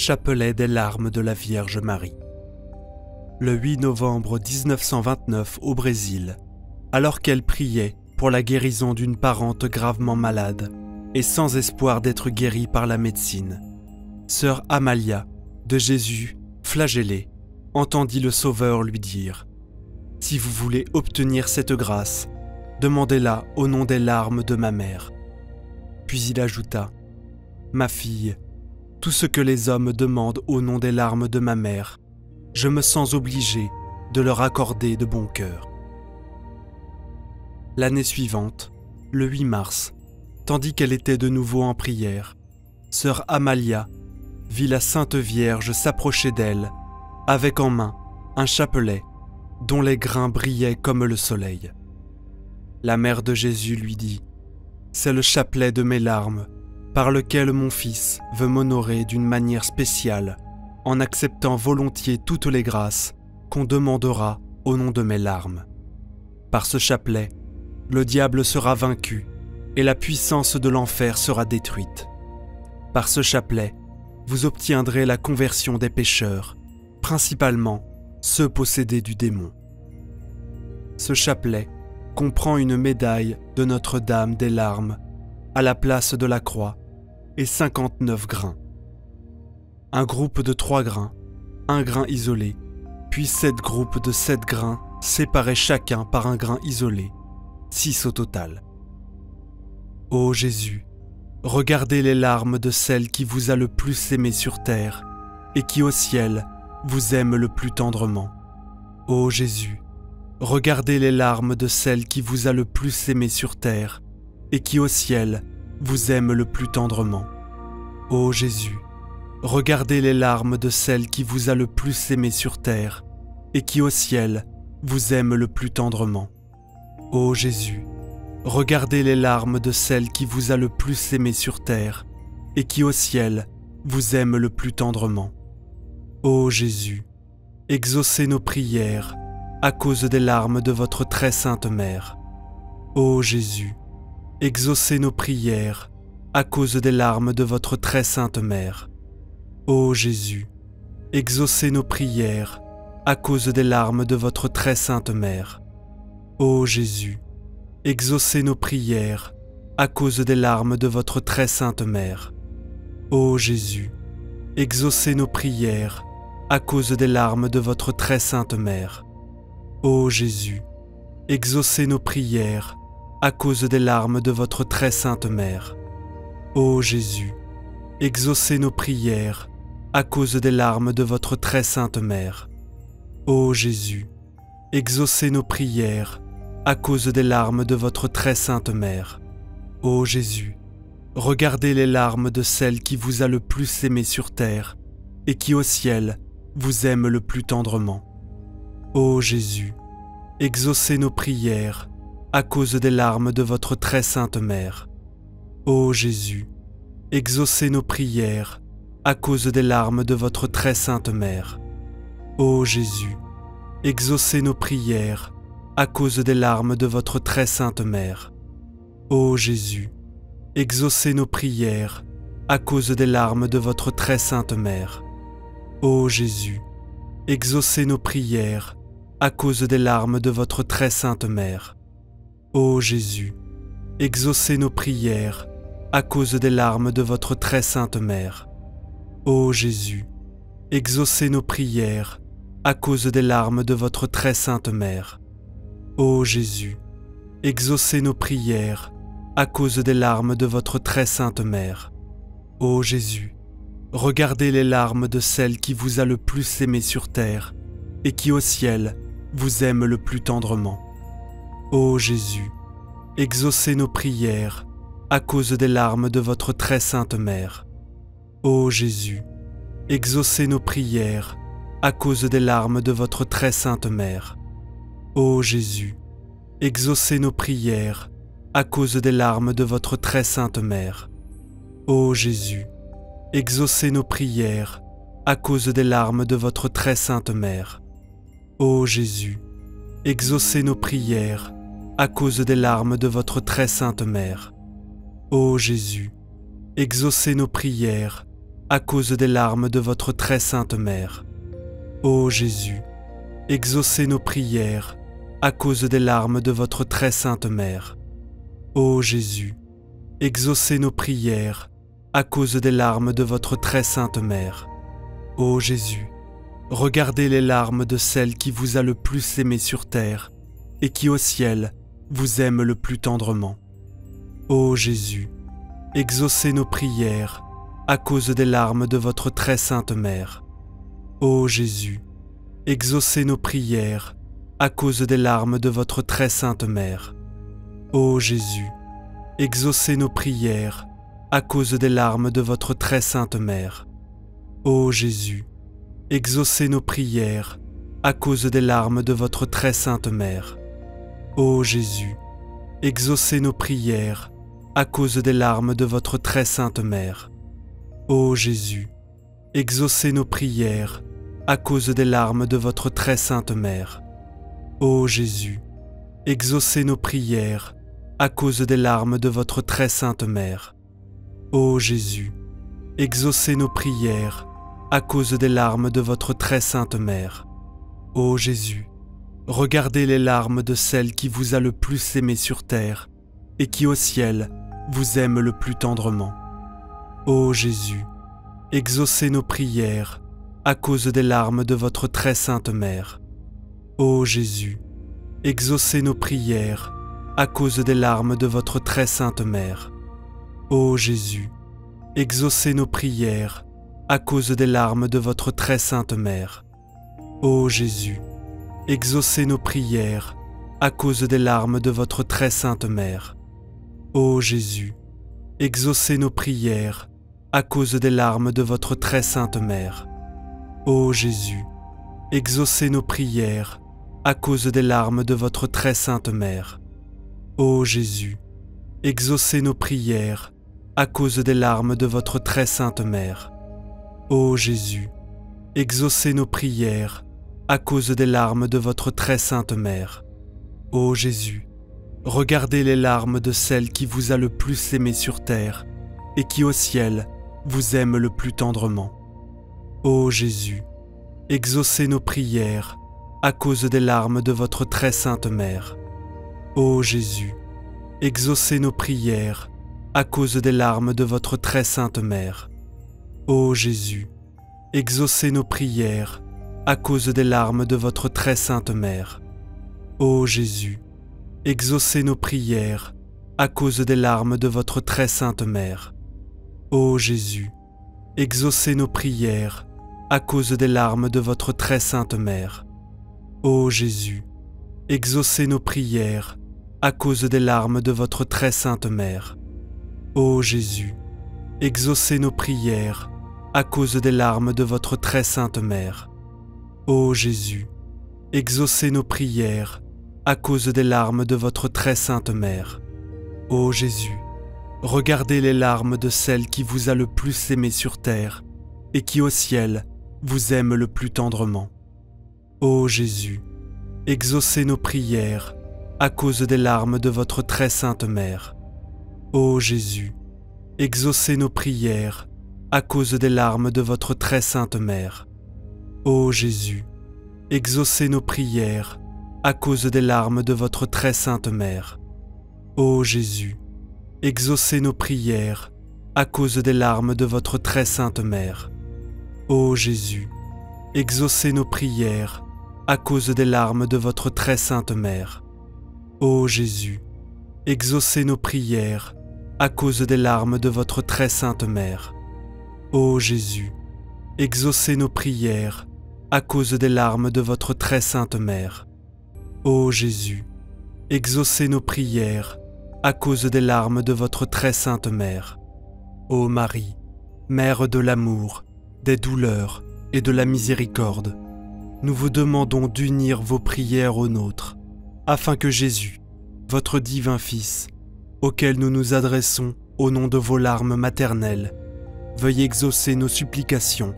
Chapelet des larmes de la Vierge Marie. Le 8 novembre 1929 au Brésil, alors qu'elle priait pour la guérison d'une parente gravement malade et sans espoir d'être guérie par la médecine, sœur Amalia, de Jésus, flagellé, entendit le Sauveur lui dire « Si vous voulez obtenir cette grâce, demandez-la au nom des larmes de ma mère. » Puis il ajouta « Ma fille, tout ce que les hommes demandent au nom des larmes de ma mère, je me sens obligé de leur accorder de bon cœur. » L'année suivante, le 8 mars, tandis qu'elle était de nouveau en prière, sœur Amalia vit la Sainte Vierge s'approcher d'elle, avec en main un chapelet dont les grains brillaient comme le soleil. La mère de Jésus lui dit « C'est le chapelet de mes larmes, par lequel mon fils veut m'honorer d'une manière spéciale, en acceptant volontiers toutes les grâces qu'on demandera au nom de mes larmes. Par ce chapelet, le diable sera vaincu et la puissance de l'enfer sera détruite. Par ce chapelet, vous obtiendrez la conversion des pécheurs, principalement ceux possédés du démon. Ce chapelet comprend une médaille de Notre-Dame des larmes à la place de la croix et 59 grains. Un groupe de 3 grains, un grain isolé, puis 7 groupes de 7 grains séparés chacun par un grain isolé, 6 au total. Ô Jésus, regardez les larmes de celle qui vous a le plus aimé sur terre et qui au ciel vous aime le plus tendrement. Ô Jésus, regardez les larmes de celle qui vous a le plus aimé sur terre et qui au ciel vous aime le plus tendrement. Ô Jésus, regardez les larmes de celle qui vous a le plus aimé sur terre et qui au ciel vous aime le plus tendrement. Ô Jésus, regardez les larmes de celle qui vous a le plus aimé sur terre et qui au ciel vous aime le plus tendrement. Ô Jésus, exaucez nos prières à cause des larmes de votre très sainte mère. Ô Jésus, exaucez nos prières à cause des larmes de votre très sainte mère. Ô Jésus, exaucez nos prières à cause des larmes de votre très sainte mère. Ô Jésus, exaucez nos prières à cause des larmes de votre très sainte mère. Ô Jésus, exaucez nos prières à cause des larmes de votre très sainte mère. Ô Jésus, exaucez nos prières à cause des larmes de votre très sainte mère. Ô Jésus, exaucez nos prières à cause des larmes de votre très sainte mère. Ô Jésus, exaucez nos prières à cause des larmes de votre très sainte mère. Ô Jésus, regardez les larmes de celle qui vous a le plus aimé sur terre et qui au ciel vous aime le plus tendrement. Ô Jésus, exaucez nos prières à cause des larmes de votre très sainte mère. Ô Jésus, exaucez nos prières à cause des larmes de votre très sainte mère. Ô Jésus, exaucez nos prières à cause des larmes de votre très sainte mère. Ô Jésus, exaucez nos prières à cause des larmes de votre très sainte mère. Ô Jésus, exaucez nos prières à cause des larmes de votre très sainte mère. Ô Jésus, exaucez nos prières à cause des larmes de votre très sainte mère. Ô Jésus, exaucez nos prières à cause des larmes de votre très sainte mère. Ô Jésus, exaucez nos prières à cause des larmes de votre très sainte mère. Ô Jésus, regardez les larmes de celle qui vous a le plus aimé sur terre et qui au ciel vous aime le plus tendrement. Ô Jésus, exaucez nos prières à cause des larmes de votre très sainte mère. Ô Jésus, exaucez nos prières à cause des larmes de votre très sainte mère. Ô Jésus, exaucez nos prières à cause des larmes de votre très sainte mère. Ô Jésus, exaucez nos prières à cause des larmes de votre très sainte mère. Ô Jésus, exaucez nos prières à cause des larmes de votre très sainte mère. Ô Jésus, exaucez nos prières à cause des larmes de votre très sainte mère. Ô Jésus, exaucez nos prières à cause des larmes de votre très sainte mère. Ô Jésus, exaucez nos prières à cause des larmes de votre très sainte mère. Ô Jésus, regardez les larmes de celle qui vous a le plus aimé sur terre et qui au ciel vous aime le plus tendrement. Ô Jésus, exaucez nos prières à cause des larmes de votre très sainte mère. Ô Jésus, exaucez nos prières à cause des larmes de votre très sainte mère. Ô Jésus, exaucez nos prières à cause des larmes de votre très sainte mère. Ô Jésus, exaucez nos prières à cause des larmes de votre très sainte mère. Ô Jésus, exaucez nos prières à cause des larmes de votre très sainte mère. Ô Jésus, exaucez nos prières à cause des larmes de votre très sainte mère. Ô Jésus, exaucez nos prières à cause des larmes de votre très sainte mère. Ô Jésus, exaucez nos prières à cause des larmes de votre très sainte mère. Ô Jésus, regardez les larmes de celle qui vous a le plus aimé sur terre et qui au ciel vous aime le plus tendrement. Ô Jésus, exaucez nos prières à cause des larmes de votre très sainte mère. Ô Jésus, exaucez nos prières à cause des larmes de votre très sainte mère. Ô Jésus, exaucez nos prières à cause des larmes de votre très sainte mère. Ô Jésus, exaucez nos prières à cause des larmes de votre très sainte mère. Ô Jésus, exaucez nos prières à cause des larmes de votre très sainte mère. Ô Jésus, exaucez nos prières à cause des larmes de votre très sainte mère. Ô Jésus, exaucez nos prières à cause des larmes de votre très sainte mère. Ô Jésus, exaucez nos prières à cause des larmes de votre très sainte mère. Ô Jésus, regardez les larmes de celle qui vous a le plus aimé sur terre et qui au ciel vous aime le plus tendrement. Ô Jésus, exaucez nos prières à cause des larmes de votre très sainte mère. Ô Jésus, exaucez nos prières à cause des larmes de votre très sainte mère. Ô Jésus, exaucez nos prières à cause des larmes de votre très sainte mère. Ô Jésus, exaucez nos prières à cause des larmes de votre très sainte mère. Ô Jésus, exaucez nos prières à cause des larmes de votre très sainte mère. Ô Jésus, exaucez nos prières à cause des larmes de votre très sainte mère. Ô Jésus, exaucez nos prières à cause des larmes de votre très sainte mère. Ô Jésus, exaucez nos prières à cause des larmes de votre très sainte mère. Ô Jésus, regardez les larmes de celle qui vous a le plus aimé sur terre et qui au ciel vous aime le plus tendrement. Ô Jésus, exaucez nos prières à cause des larmes de votre très sainte mère. Ô Jésus, exaucez nos prières à cause des larmes de votre très sainte mère. Ô Jésus, exaucez nos prières à cause des larmes de votre très sainte mère. Ô Jésus, exaucez nos prières à cause des larmes de votre très sainte mère. Ô Jésus, exaucez nos prières à cause des larmes de votre très sainte mère. Ô Jésus, exaucez nos prières à cause des larmes de votre très sainte mère. Ô Jésus, exaucez nos prières à cause des larmes de votre très sainte mère. Ô Jésus, exaucez nos prières à cause des larmes de votre très sainte mère. Ô Marie, Mère de l'amour, des douleurs et de la miséricorde, nous vous demandons d'unir vos prières aux nôtres, afin que Jésus, votre divin Fils, auquel nous nous adressons au nom de vos larmes maternelles, veuille exaucer nos supplications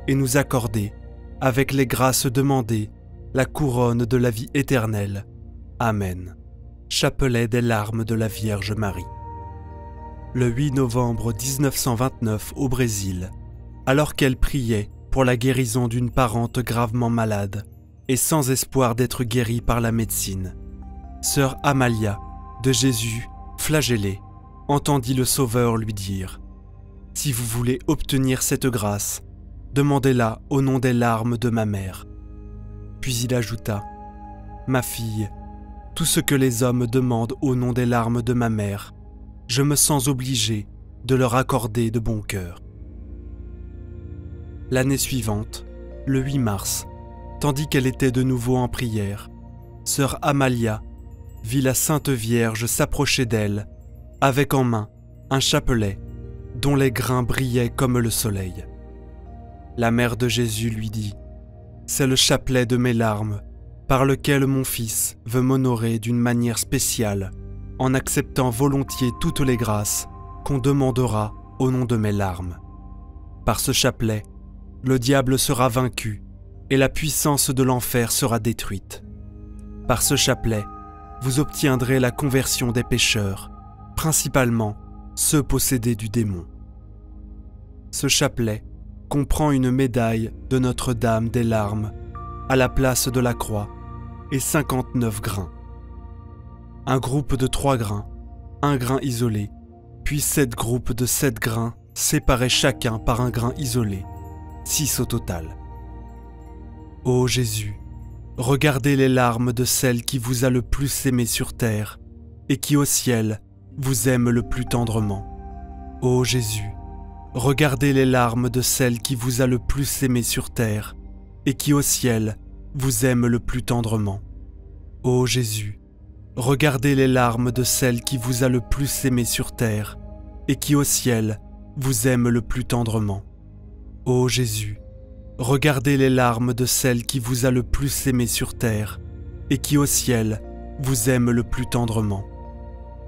et nous accorder, avec les grâces demandées, la couronne de la vie éternelle. Amen. Chapelet des larmes de la Vierge Marie. Le 8 novembre 1929 au Brésil, alors qu'elle priait pour la guérison d'une parente gravement malade et sans espoir d'être guérie par la médecine. Sœur Amalia, de Jésus, flagellé, entendit le Sauveur lui dire « Si vous voulez obtenir cette grâce, demandez-la au nom des larmes de ma mère. » Puis il ajouta « Ma fille, tout ce que les hommes demandent au nom des larmes de ma mère, je me sens obligé de leur accorder de bon cœur. » L'année suivante, le 8 mars, tandis qu'elle était de nouveau en prière, sœur Amalia vit la Sainte Vierge s'approcher d'elle, avec en main un chapelet dont les grains brillaient comme le soleil. La mère de Jésus lui dit « C'est le chapelet de mes larmes, par lequel mon fils veut m'honorer d'une manière spéciale, en acceptant volontiers toutes les grâces qu'on demandera au nom de mes larmes. Par ce chapelet, le diable sera vaincu et la puissance de l'enfer sera détruite. Par ce chapelet, vous obtiendrez la conversion des pécheurs, principalement ceux possédés du démon. » Ce chapelet comprend une médaille de Notre-Dame des larmes à la place de la croix et 59 grains. Un groupe de 3 grains, un grain isolé, puis 7 groupes de 7 grains séparés chacun par un grain isolé, 6 au total. Ô Jésus, regardez les larmes de celle qui vous a le plus aimé sur terre et qui au ciel vous aime le plus tendrement. Ô Jésus, regardez les larmes de celle qui vous a le plus aimé sur terre et qui au ciel vous aime le plus tendrement. Ô Jésus, regardez les larmes de celle qui vous a le plus aimé sur terre et qui au ciel vous aime le plus tendrement. Ô Jésus, regardez les larmes de celle qui vous a le plus aimé sur terre et qui au ciel vous aime le plus tendrement.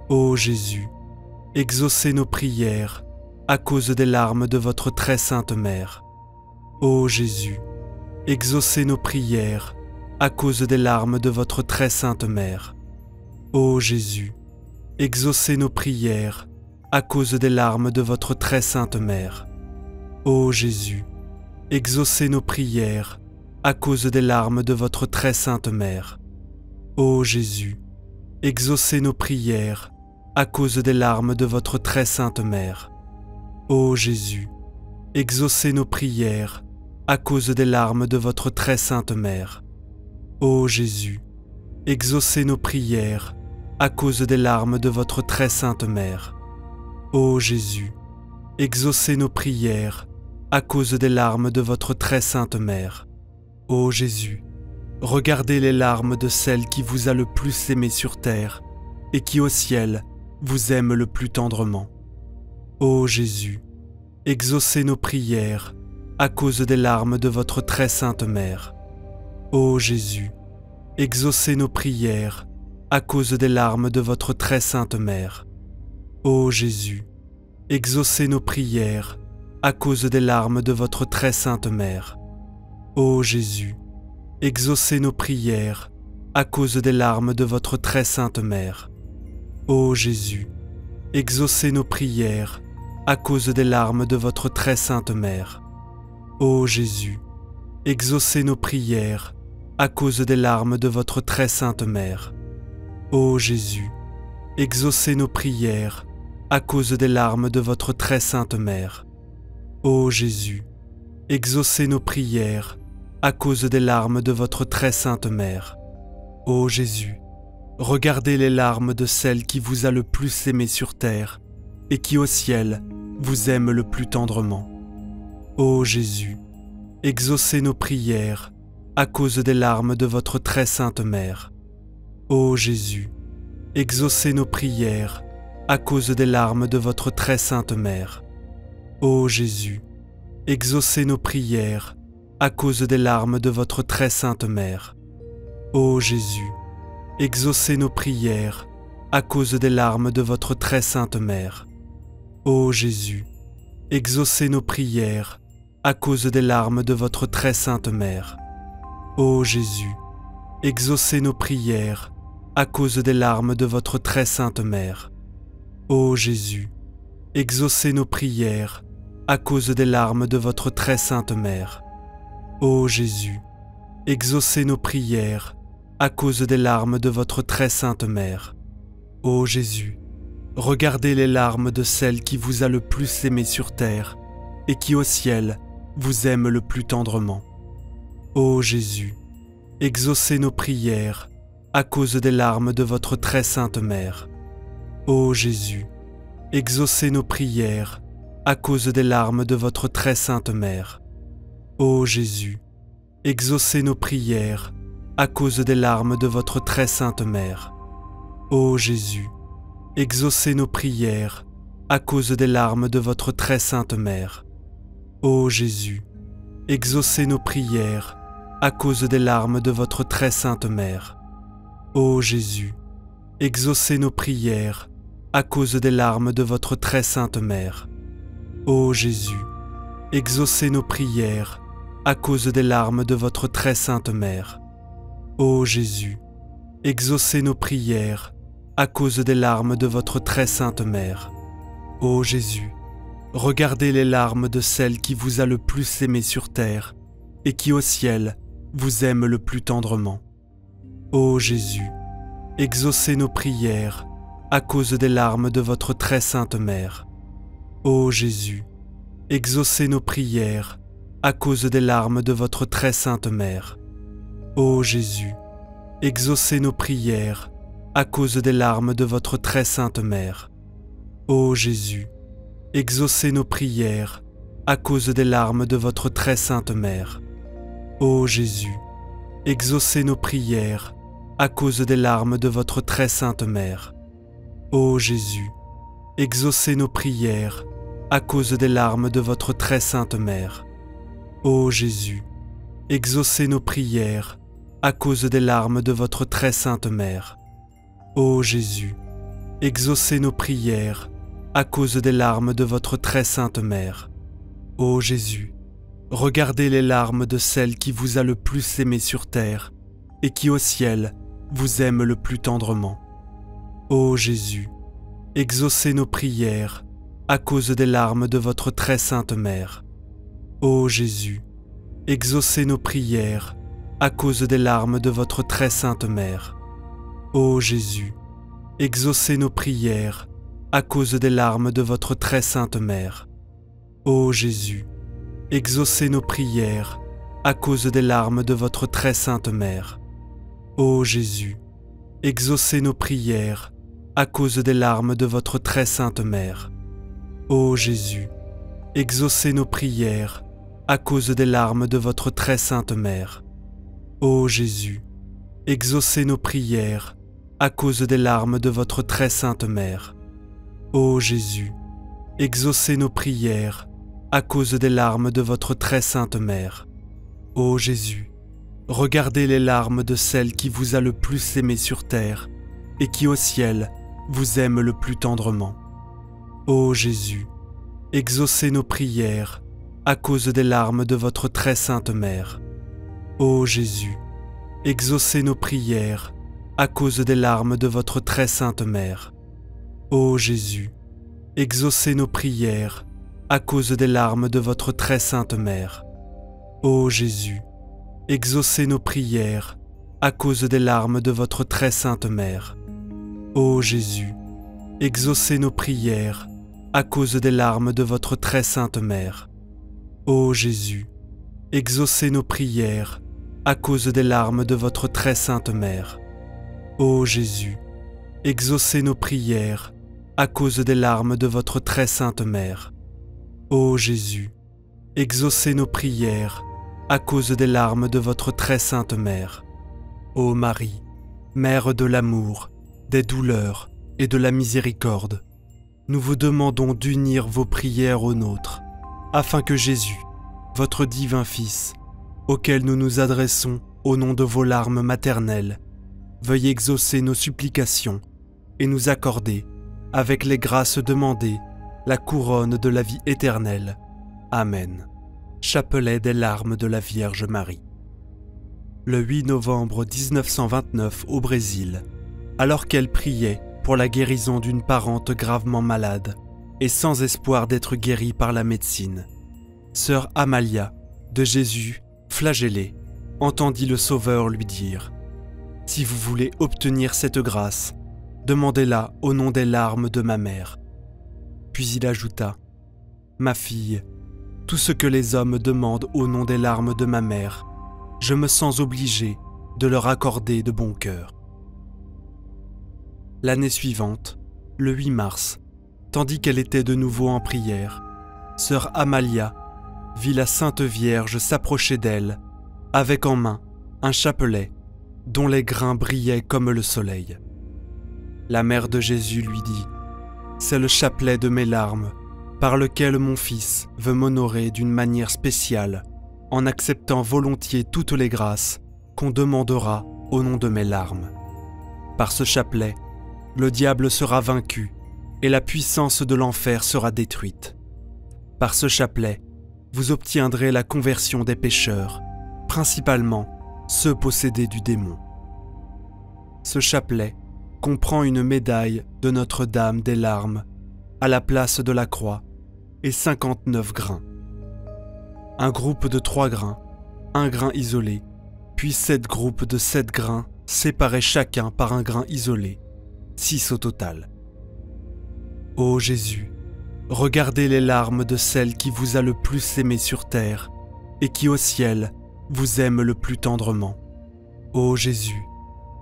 Ô Jésus, exaucez nos prières à cause des larmes de votre très sainte mère. Ô Jésus, exaucez nos prières à cause des larmes de votre très sainte mère. Ô Jésus, exaucez nos prières à cause des larmes de votre très sainte mère. Ô Jésus, exaucez nos prières à cause des larmes de votre très sainte mère. Ô Jésus, exaucez nos prières à cause des larmes de votre très sainte mère. Ô Jésus, exaucez nos prières à cause des larmes de votre très sainte mère. Ô Jésus, exaucez nos prières à cause des larmes de votre très sainte mère. Ô Jésus, exaucez nos prières à cause des larmes de votre très sainte mère. Ô Jésus, regardez les larmes de celle qui vous a le plus aimé sur terre et qui au ciel vous aime le plus tendrement. Ô Jésus, exaucez nos prières à cause des larmes de votre très sainte mère. Ô Jésus, exaucez nos prières à cause des larmes de votre très sainte mère. Ô Jésus, exaucez nos prières à cause des larmes de votre très sainte mère. Ô Jésus, exaucez nos prières à cause des larmes de votre très sainte mère. Ô Jésus, exaucez nos prières à cause des larmes de votre très sainte mère. Ô Jésus, exaucez nos prières à cause des larmes de votre très sainte mère. Ô Jésus, exaucez nos prières à cause des larmes de votre très sainte mère. Ô Jésus, exaucez nos prières à cause des larmes de votre très sainte mère. Ô Jésus, regardez les larmes de celle qui vous a le plus aimé sur terre et qui au ciel vous aime le plus tendrement. Ô Jésus, exaucez nos prières à cause des larmes de votre très sainte mère. Ô Jésus, exaucez nos prières à cause des larmes de votre très sainte mère. Ô Jésus, exaucez nos prières à cause des larmes de votre très sainte mère. Ô Jésus, exaucez nos prières à cause des larmes de votre très sainte mère. Ô Jésus, exaucez nos prières à cause des larmes de votre très sainte mère. Ô Jésus, exaucez nos prières à cause des larmes de votre très sainte mère. Ô Jésus, exaucez nos prières à cause des larmes de votre très sainte mère. Ô Jésus, exaucez nos prières à cause des larmes de votre très sainte mère. Ô Jésus, regardez les larmes de celle qui vous a le plus aimé sur terre et qui au ciel vous aime le plus tendrement. Ô Jésus, exaucez nos prières à cause des larmes de votre très sainte mère. Ô Jésus, exaucez nos prières à cause des larmes de votre très sainte mère. Ô Jésus, exaucez nos prières à cause des larmes de votre très sainte mère. Ô Jésus, exaucez nos prières à cause des larmes de votre très sainte mère. Ô Jésus, exaucez nos prières à cause des larmes de votre très sainte mère. Ô Jésus, exaucez nos prières à cause des larmes de votre très sainte mère. Ô Jésus, exaucez nos prières à cause des larmes de votre très sainte mère. Ô Jésus, exaucez nos prières à cause des larmes de votre très sainte mère. Ô Jésus, regardez les larmes de celle qui vous a le plus aimé sur terre et qui au ciel vous aime le plus tendrement. Ô Jésus, exaucez nos prières à cause des larmes de votre très sainte mère. Ô Jésus, exaucez nos prières à cause des larmes de votre très sainte mère. Ô Jésus, exaucez nos prières à cause des larmes de votre très sainte mère. Ô Jésus, exaucez nos prières à cause des larmes de votre très sainte mère. Ô Jésus, exaucez nos prières à cause des larmes de votre très sainte mère. Ô Jésus, exaucez nos prières à cause des larmes de votre très sainte mère. Ô Jésus, exaucez nos prières à cause des larmes de votre très sainte mère. Ô Jésus, exaucez nos prières à cause des larmes de votre très sainte mère. Ô Jésus, regardez les larmes de celle qui vous a le plus aimé sur terre et qui au ciel vous aime le plus tendrement. Ô Jésus, exaucez nos prières à cause des larmes de votre très sainte mère. Ô Jésus, exaucez nos prières à cause des larmes de votre très sainte mère. Ô Jésus, exaucez nos prières à cause des larmes de votre très sainte mère. Ô Jésus, exaucez nos prières à cause des larmes de votre très sainte mère. Ô Jésus, exaucez nos prières à cause des larmes de votre très sainte mère. Ô Jésus, exaucez nos prières à cause des larmes de votre très sainte mère. Ô Jésus, exaucez nos prières à cause des larmes de votre très sainte mère. Ô Jésus, exaucez nos prières à cause des larmes de votre très sainte mère. Ô Jésus, regardez les larmes de celle qui vous a le plus aimé sur terre et qui au ciel vous aime le plus tendrement. Ô Jésus, exaucez nos prières à cause des larmes de votre très sainte mère. Ô Jésus, exaucez nos prières à cause des larmes de votre très sainte mère. Ô Jésus, exaucez nos prières à cause des larmes de votre très sainte mère. Ô Jésus, exaucez nos prières à cause des larmes de votre très sainte mère. Ô Jésus, exaucez nos prières à cause des larmes de votre très sainte mère. Ô Jésus, exaucez nos prières à cause des larmes de votre très sainte mère. Ô Jésus, exaucez nos prières à cause des larmes de votre très sainte mère. Ô Jésus, exaucez nos prières à cause des larmes de votre très sainte mère. Ô Marie, Mère de l'amour, des douleurs et de la miséricorde, nous vous demandons d'unir vos prières aux nôtres, afin que Jésus, votre divin Fils, auquel nous nous adressons au nom de vos larmes maternelles, veuille exaucer nos supplications et nous accorder, avec les grâces demandées, la couronne de la vie éternelle. Amen. Chapelet des larmes de la Vierge Marie. Le 8 novembre 1929 au Brésil, alors qu'elle priait pour la guérison d'une parente gravement malade, et sans espoir d'être guérie par la médecine. Sœur Amalia, de Jésus, flagellé, entendit le Sauveur lui dire « Si vous voulez obtenir cette grâce, demandez-la au nom des larmes de ma mère. » Puis il ajouta « Ma fille, tout ce que les hommes demandent au nom des larmes de ma mère, je me sens obligé de leur accorder de bon cœur. » L'année suivante, le 8 mars, tandis qu'elle était de nouveau en prière, sœur Amalia vit la Sainte Vierge s'approcher d'elle, avec en main un chapelet dont les grains brillaient comme le soleil. La mère de Jésus lui dit « C'est le chapelet de mes larmes, par lequel mon fils veut m'honorer d'une manière spéciale, en acceptant volontiers toutes les grâces qu'on demandera au nom de mes larmes. Par ce chapelet, le diable sera vaincu et la puissance de l'enfer sera détruite. Par ce chapelet, vous obtiendrez la conversion des pécheurs, principalement ceux possédés du démon. » Ce chapelet comprend une médaille de Notre-Dame des larmes à la place de la croix et 59 grains. Un groupe de 3 grains, un grain isolé, puis 7 groupes de 7 grains séparés chacun par un grain isolé, 6 au total. Ô Jésus, regardez les larmes de celle qui vous a le plus aimé sur terre et qui au ciel vous aime le plus tendrement. Ô Jésus,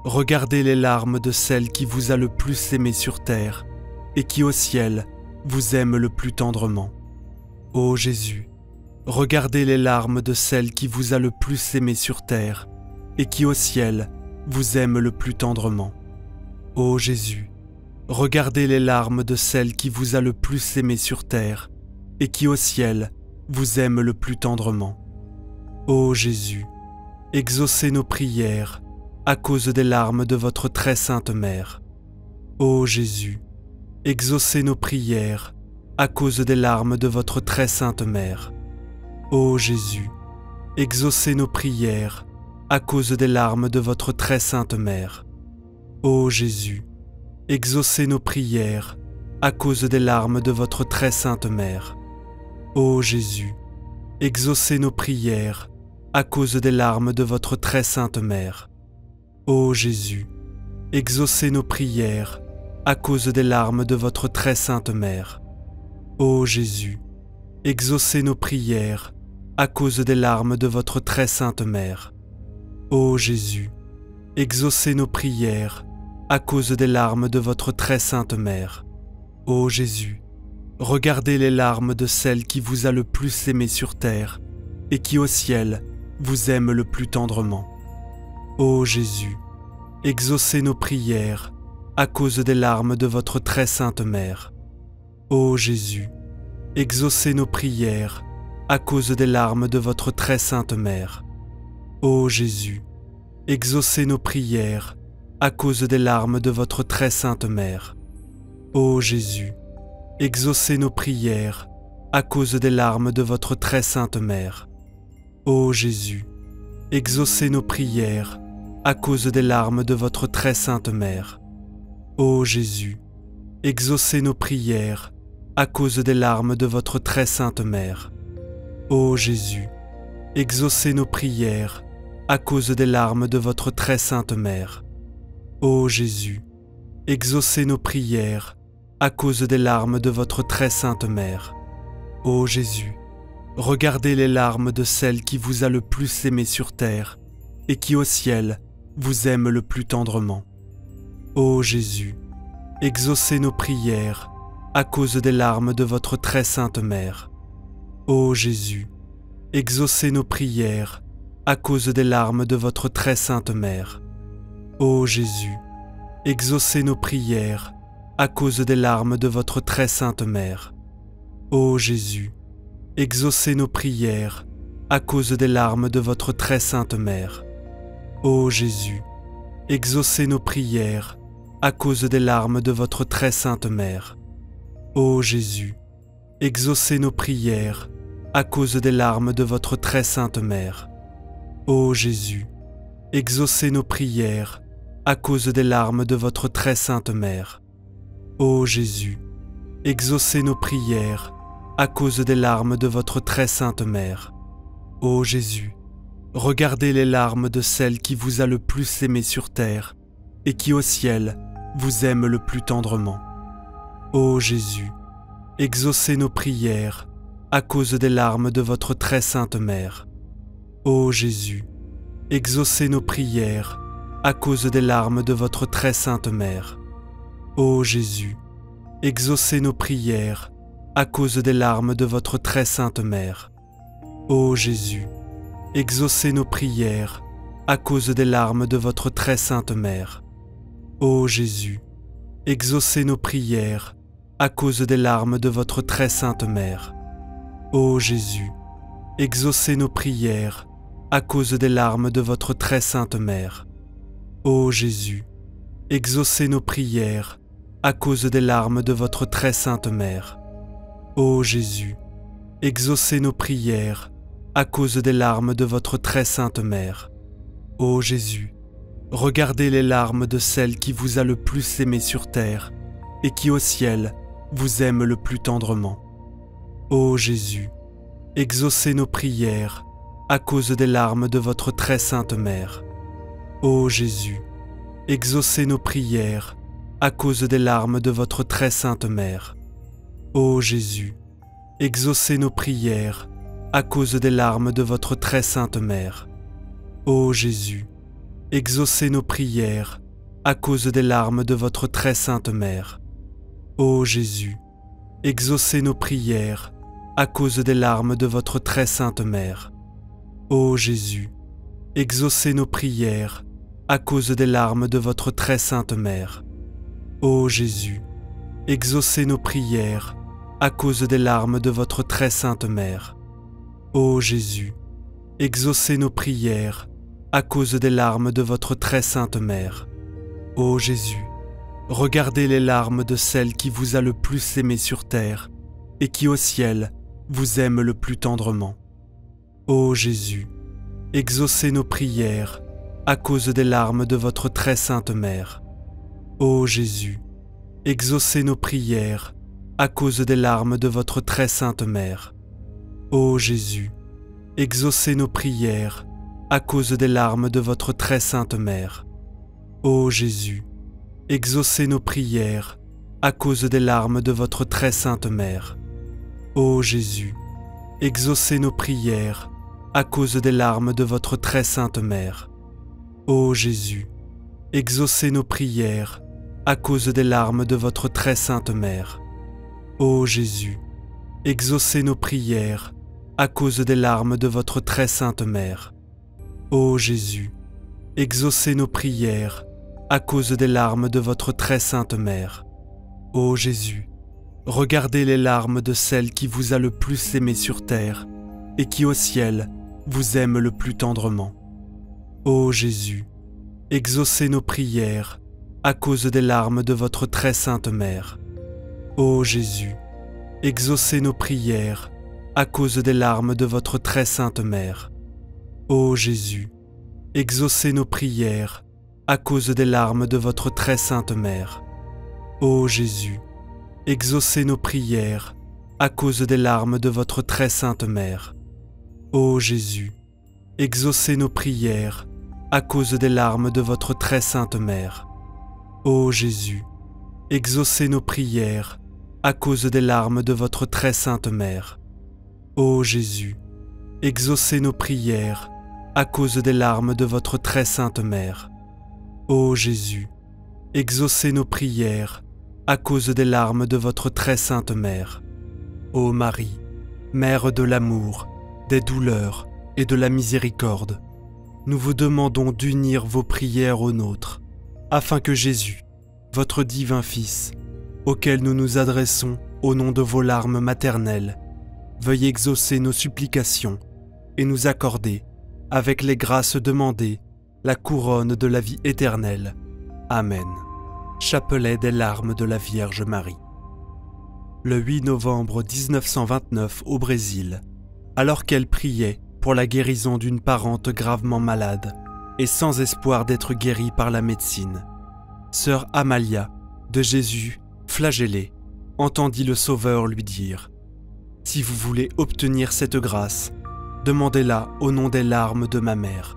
regardez les larmes de celle qui vous a le plus aimé sur terre et qui au ciel vous aime le plus tendrement. Ô Jésus, regardez les larmes de celle qui vous a le plus aimé sur terre et qui au ciel vous aime le plus tendrement. Ô Jésus, regardez les larmes de celle qui vous a le plus aimé sur terre et qui au ciel vous aime le plus tendrement. Ô Jésus, exaucez nos prières à cause des larmes de votre très sainte mère. Ô Jésus, exaucez nos prières à cause des larmes de votre très sainte mère. Ô Jésus, exaucez nos prières à cause des larmes de votre très sainte mère. Ô Jésus, exaucez nos prières à cause des larmes de votre très sainte mère. Ô Jésus, exaucez nos prières à cause des larmes de votre très sainte mère. Ô Jésus, exaucez nos prières à cause des larmes de votre très sainte mère. Ô Jésus, exaucez nos prières à cause des larmes de votre très sainte mère. Ô Jésus, exaucez nos prières à cause des larmes de votre très sainte mère. Ô Jésus, regardez les larmes de celle qui vous a le plus aimé sur terre et qui au ciel vous aime le plus tendrement. Ô Jésus, exaucez nos prières à cause des larmes de votre très sainte mère. Ô Jésus, exaucez nos prières à cause des larmes de votre très sainte mère. Ô Jésus, exaucez nos prières à cause des larmes de votre très sainte mère. Ô Jésus, exaucez nos prières à cause des larmes de votre très sainte mère. Ô Jésus, exaucez nos prières à cause des larmes de votre très sainte mère. Ô Jésus, exaucez nos prières à cause des larmes de votre très sainte mère. Ô Jésus, exaucez nos prières à cause des larmes de votre très sainte mère. Ô Jésus, exaucez nos prières à cause des larmes de votre très sainte mère. Ô Jésus, regardez les larmes de celle qui vous a le plus aimé sur terre et qui au ciel vous aime le plus tendrement. Ô Jésus, exaucez nos prières à cause des larmes de votre très sainte mère. Ô Jésus, exaucez nos prières à cause des larmes de votre très sainte mère. Ô Jésus, exaucez nos prières à cause des larmes de votre très sainte mère. Ô Jésus, exaucez nos prières à cause des larmes de votre très sainte mère. Ô Jésus, exaucez nos prières à cause des larmes de votre très sainte mère. Ô Jésus, exaucez nos prières à cause des larmes de votre très sainte mère. Ô Jésus, exaucez nos prières à cause des larmes de votre très sainte mère. Ô Jésus, exaucez nos prières à cause des larmes de votre très sainte mère. Ô Jésus, regardez les larmes de celle qui vous a le plus aimé sur terre et qui au ciel vous aime le plus tendrement. Ô Jésus, exaucez nos prières à cause des larmes de votre très sainte mère. Ô Jésus, exaucez nos prières à cause des larmes de votre très sainte mère. Ô Jésus, exaucez nos prières à cause des larmes de votre très sainte mère. Ô Jésus, exaucez nos prières à cause des larmes de votre très sainte mère. Ô Jésus, exaucez nos prières à cause des larmes de votre très sainte mère. Ô Jésus, exaucez nos prières à cause des larmes de votre très sainte mère. Ô Jésus, exaucez nos prières à cause des larmes de votre très sainte mère. Ô Jésus, exaucez nos prières à cause des larmes de votre très sainte mère. Ô Jésus, regardez les larmes de celle qui vous a le plus aimé sur terre et qui au ciel vous aime le plus tendrement. Ô Jésus, exaucez nos prières à cause des larmes de votre très sainte mère. Ô Jésus, exaucez nos prières à cause des larmes de votre très sainte mère. Ô Jésus, exaucez nos prières à cause des larmes de votre très sainte mère. Ô Jésus, exaucez nos prières à cause des larmes de votre très sainte mère. Ô Jésus, exaucez nos prières à cause des larmes de votre très sainte mère. Ô Jésus, exaucez nos prières à cause des larmes de votre très sainte mère. Ô Jésus, exaucez nos prières à cause des larmes de votre très sainte mère. Ô Jésus, exaucez nos prières à cause des larmes de votre très sainte mère. Ô Jésus, regardez les larmes de celle qui vous a le plus aimé sur terre et qui au ciel vous aime le plus tendrement. Ô Jésus, exaucez nos prières à cause des larmes de votre très sainte mère. Ô Jésus, exaucez nos prières à cause des larmes de votre très sainte mère. Ô Jésus, exaucez nos prières à cause des larmes de votre très sainte mère. Ô Jésus, exaucez nos prières à cause des larmes de votre très sainte mère. Ô Jésus, exaucez nos prières à cause des larmes de votre très sainte mère. Ô Jésus, exaucez nos prières à cause des larmes de votre très sainte mère. Ô Jésus, exaucez nos prières à cause des larmes de votre très sainte mère. Ô Jésus, exaucez nos prières à cause des larmes de votre très sainte mère. Ô Jésus, regardez les larmes de celle qui vous a le plus aimé sur terre et qui au ciel vous aime le plus tendrement. Ô Jésus, exaucez nos prières à cause des larmes de votre très sainte mère. Ô Jésus, exaucez nos prières à cause des larmes de votre très sainte mère. Ô Jésus, exaucez nos prières à cause des larmes de votre très sainte mère. Ô Jésus, exaucez nos prières à cause des larmes de votre très sainte mère. Ô Jésus, exaucez nos prières à cause des larmes de votre très sainte mère. Ô Jésus, exaucez nos prières à cause des larmes de votre très sainte mère. Ô Jésus, exaucez nos prières à cause des larmes de votre très sainte mère. Ô Jésus, exaucez nos prières à cause des larmes de votre très sainte mère. Ô Marie, Mère de l'amour, des douleurs et de la miséricorde, nous vous demandons d'unir vos prières aux nôtres, afin que Jésus, votre divin Fils, auquel nous nous adressons au nom de vos larmes maternelles, veuille exaucer nos supplications et nous accorder, avec les grâces demandées, la couronne de la vie éternelle. Amen. Chapelet des larmes de la Vierge Marie. Le 8 novembre 1929 au Brésil, alors qu'elle priait pour la guérison d'une parente gravement malade et sans espoir d'être guérie par la médecine, sœur Amalia, de Jésus flagellé, entendit le Sauveur lui dire : « Si vous voulez obtenir cette grâce, demandez-la au nom des larmes de ma mère. »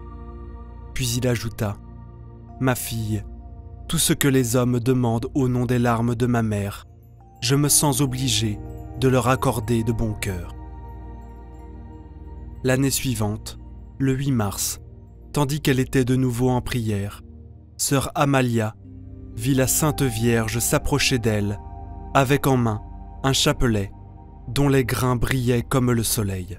Puis il ajouta : « Ma fille, tout ce que les hommes demandent au nom des larmes de ma mère, je me sens obligé de leur accorder de bon cœur. » L'année suivante, le 8 mars, tandis qu'elle était de nouveau en prière, sœur Amalia vit la Sainte Vierge s'approcher d'elle, avec en main un chapelet dont les grains brillaient comme le soleil.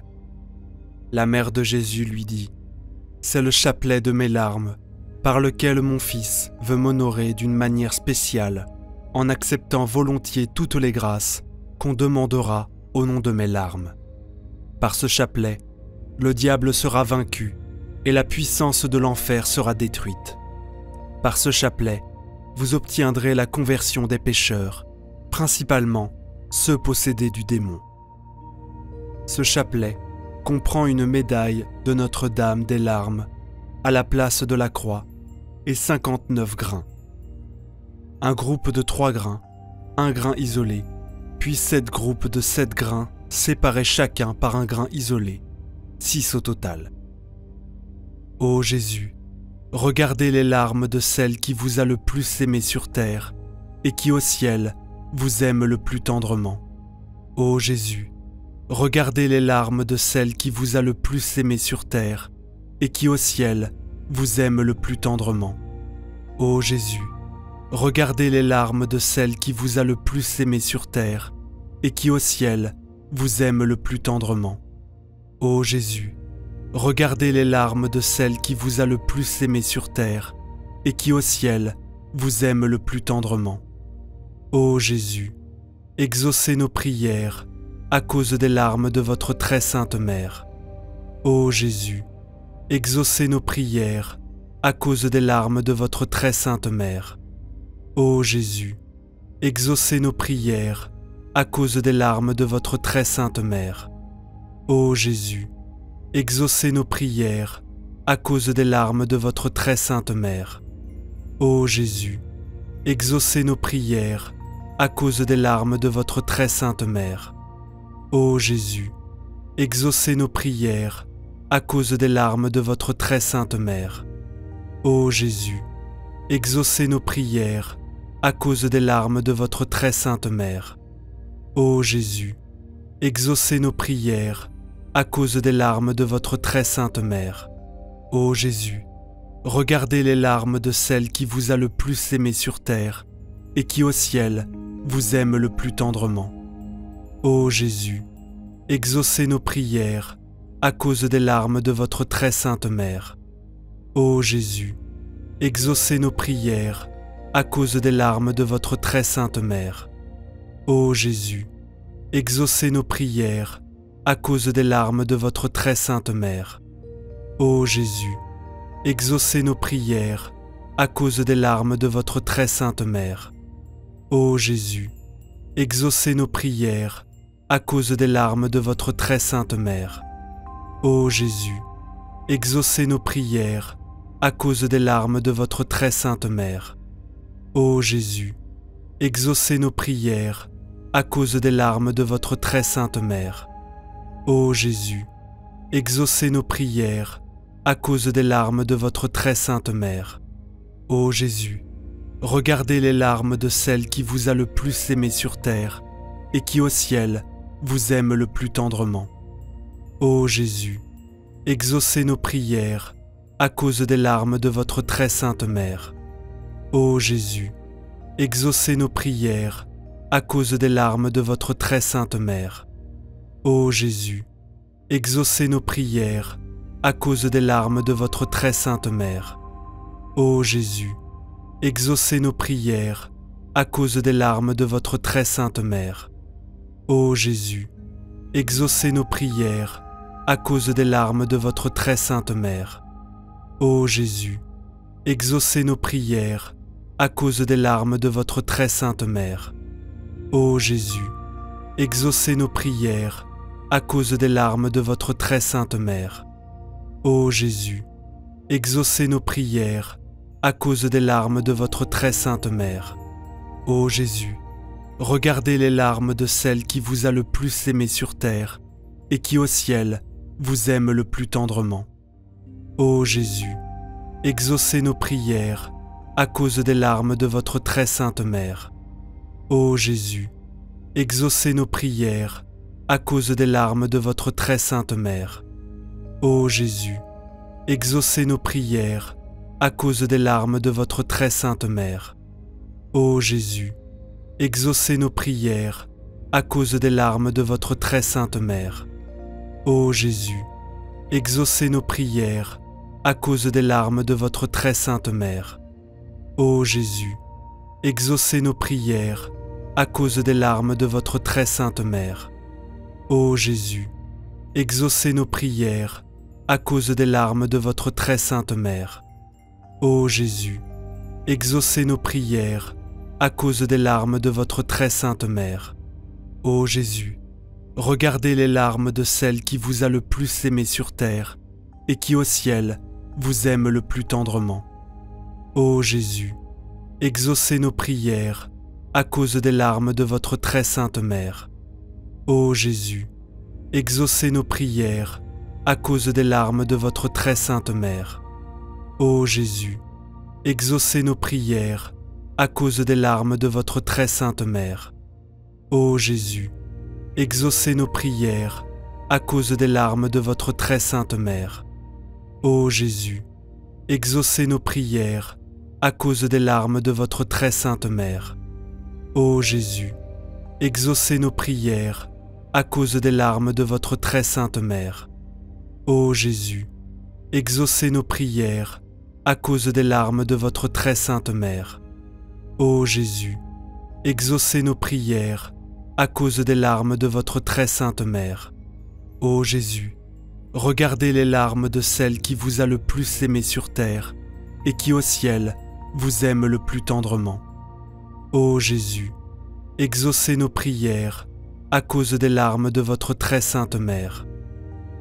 La mère de Jésus lui dit : « C'est le chapelet de mes larmes, par lequel mon fils veut m'honorer d'une manière spéciale, en acceptant volontiers toutes les grâces qu'on demandera au nom de mes larmes. Par ce chapelet, le diable sera vaincu et la puissance de l'enfer sera détruite. Par ce chapelet, vous obtiendrez la conversion des pécheurs, principalement ceux possédés du démon. » Ce chapelet comprend une médaille de Notre-Dame des larmes à la place de la croix et 59 grains. Un groupe de 3 grains, un grain isolé, puis 7 groupes de 7 grains séparés chacun par un grain isolé, 6 au total. Ô Jésus, regardez les larmes de celle qui vous a le plus aimé sur terre et qui au ciel vous aime le plus tendrement. Ô Jésus, regardez les larmes de celle qui vous a le plus aimé sur terre et qui au ciel vous aime le plus tendrement. Ô Jésus, regardez les larmes de celle qui vous a le plus aimé sur terre et qui au ciel vous aime le plus tendrement. Ô Jésus, regardez les larmes de celle qui vous a le plus aimé sur terre et qui au ciel vous aime le plus tendrement. Ô Jésus, exaucez nos prières à cause des larmes de votre très sainte mère. Ô Jésus, exaucez nos prières à cause des larmes de votre très sainte mère. Ô Jésus, exaucez nos prières à cause des larmes de votre très sainte mère. Ô Jésus, exaucez nos prières à cause des larmes de votre très sainte mère. Ô Jésus, exaucez nos prières à cause des larmes de votre très sainte mère. Ô Jésus, exaucez nos prières à cause des larmes de votre très sainte mère. Ô Jésus, exaucez nos prières à cause des larmes de votre très sainte mère. Ô Jésus, exaucez nos prières à cause des larmes de votre très sainte mère. Ô Jésus, regardez les larmes de celle qui vous a le plus aimé sur terre et qui au ciel vous aime le plus tendrement. Ô Jésus, exaucez nos prières à cause des larmes de votre très sainte mère. Ô Jésus, exaucez nos prières à cause des larmes de votre très sainte mère. Ô Jésus, exaucez nos prières à cause des larmes de votre très sainte mère. Ô Jésus, exaucez nos prières à cause des larmes de votre très sainte mère. Ô Jésus, exaucez nos prières à cause des larmes de votre très sainte mère. Ô Jésus, exaucez nos prières à cause des larmes de votre très sainte mère. Ô Jésus, exaucez nos prières à cause des larmes de votre très sainte mère. Ô Jésus, exaucez nos prières à cause des larmes de votre très sainte mère. Ô Jésus, regardez les larmes de celle qui vous a le plus aimé sur terre et qui au ciel vous aime le plus tendrement. Ô Jésus, exaucez nos prières à cause des larmes de votre très sainte mère. Ô Jésus, exaucez nos prières à cause des larmes de votre très sainte mère. Ô Jésus, exaucez nos prières à cause des larmes de votre très sainte mère. Ô Jésus, exaucez nos prières à cause des larmes de votre très sainte mère. Ô Jésus, exaucez nos prières à cause des larmes de votre très sainte mère. Ô Jésus, exaucez nos prières à cause des larmes de votre très sainte mère. Ô Jésus, exaucez nos prières à cause des larmes de votre très sainte mère. Ô Jésus, exaucez nos prières à cause des larmes de votre très sainte mère. Ô Jésus, regardez les larmes de celle qui vous a le plus aimé sur terre et qui au ciel vous aime le plus tendrement. Ô Jésus, exaucez nos prières à cause des larmes de votre très sainte mère. Ô Jésus, exaucez nos prières à cause des larmes de votre très sainte mère. Ô Jésus, exaucez nos prières à cause des larmes de votre très sainte mère. Ô Jésus, exaucez nos prières à cause des larmes de votre très sainte mère. Ô Jésus, exaucez nos prières à cause des larmes de votre très sainte mère. Ô Jésus, exaucez nos prières à cause des larmes de votre très sainte mère. Ô Jésus, exaucez nos prières à cause des larmes de votre très sainte mère. Ô Jésus, exaucez nos prières à cause des larmes de votre très sainte mère. Ô Jésus, regardez les larmes de celle qui vous a le plus aimé sur terre et qui au ciel vous aime le plus tendrement. Ô Jésus, exaucez nos prières à cause des larmes de votre très sainte mère. Ô Jésus, exaucez nos prières à cause des larmes de votre très sainte mère. Ô Jésus, exaucez nos prières à cause des larmes de votre très sainte mère. Ô Jésus, exaucez nos prières à cause des larmes de votre très sainte mère. Ô Jésus, exaucez nos prières à cause des larmes de votre très sainte mère. Ô Jésus, exaucez nos prières à cause des larmes de votre très sainte mère. Ô Jésus, exaucez nos prières à cause des larmes de votre très sainte mère. Ô Jésus, exaucez nos prières à cause des larmes de votre très sainte mère. Ô Jésus, regardez les larmes de celle qui vous a le plus aimé sur terre et qui au ciel vous aime le plus tendrement. Ô Jésus, exaucez nos prières à cause des larmes de votre très sainte mère.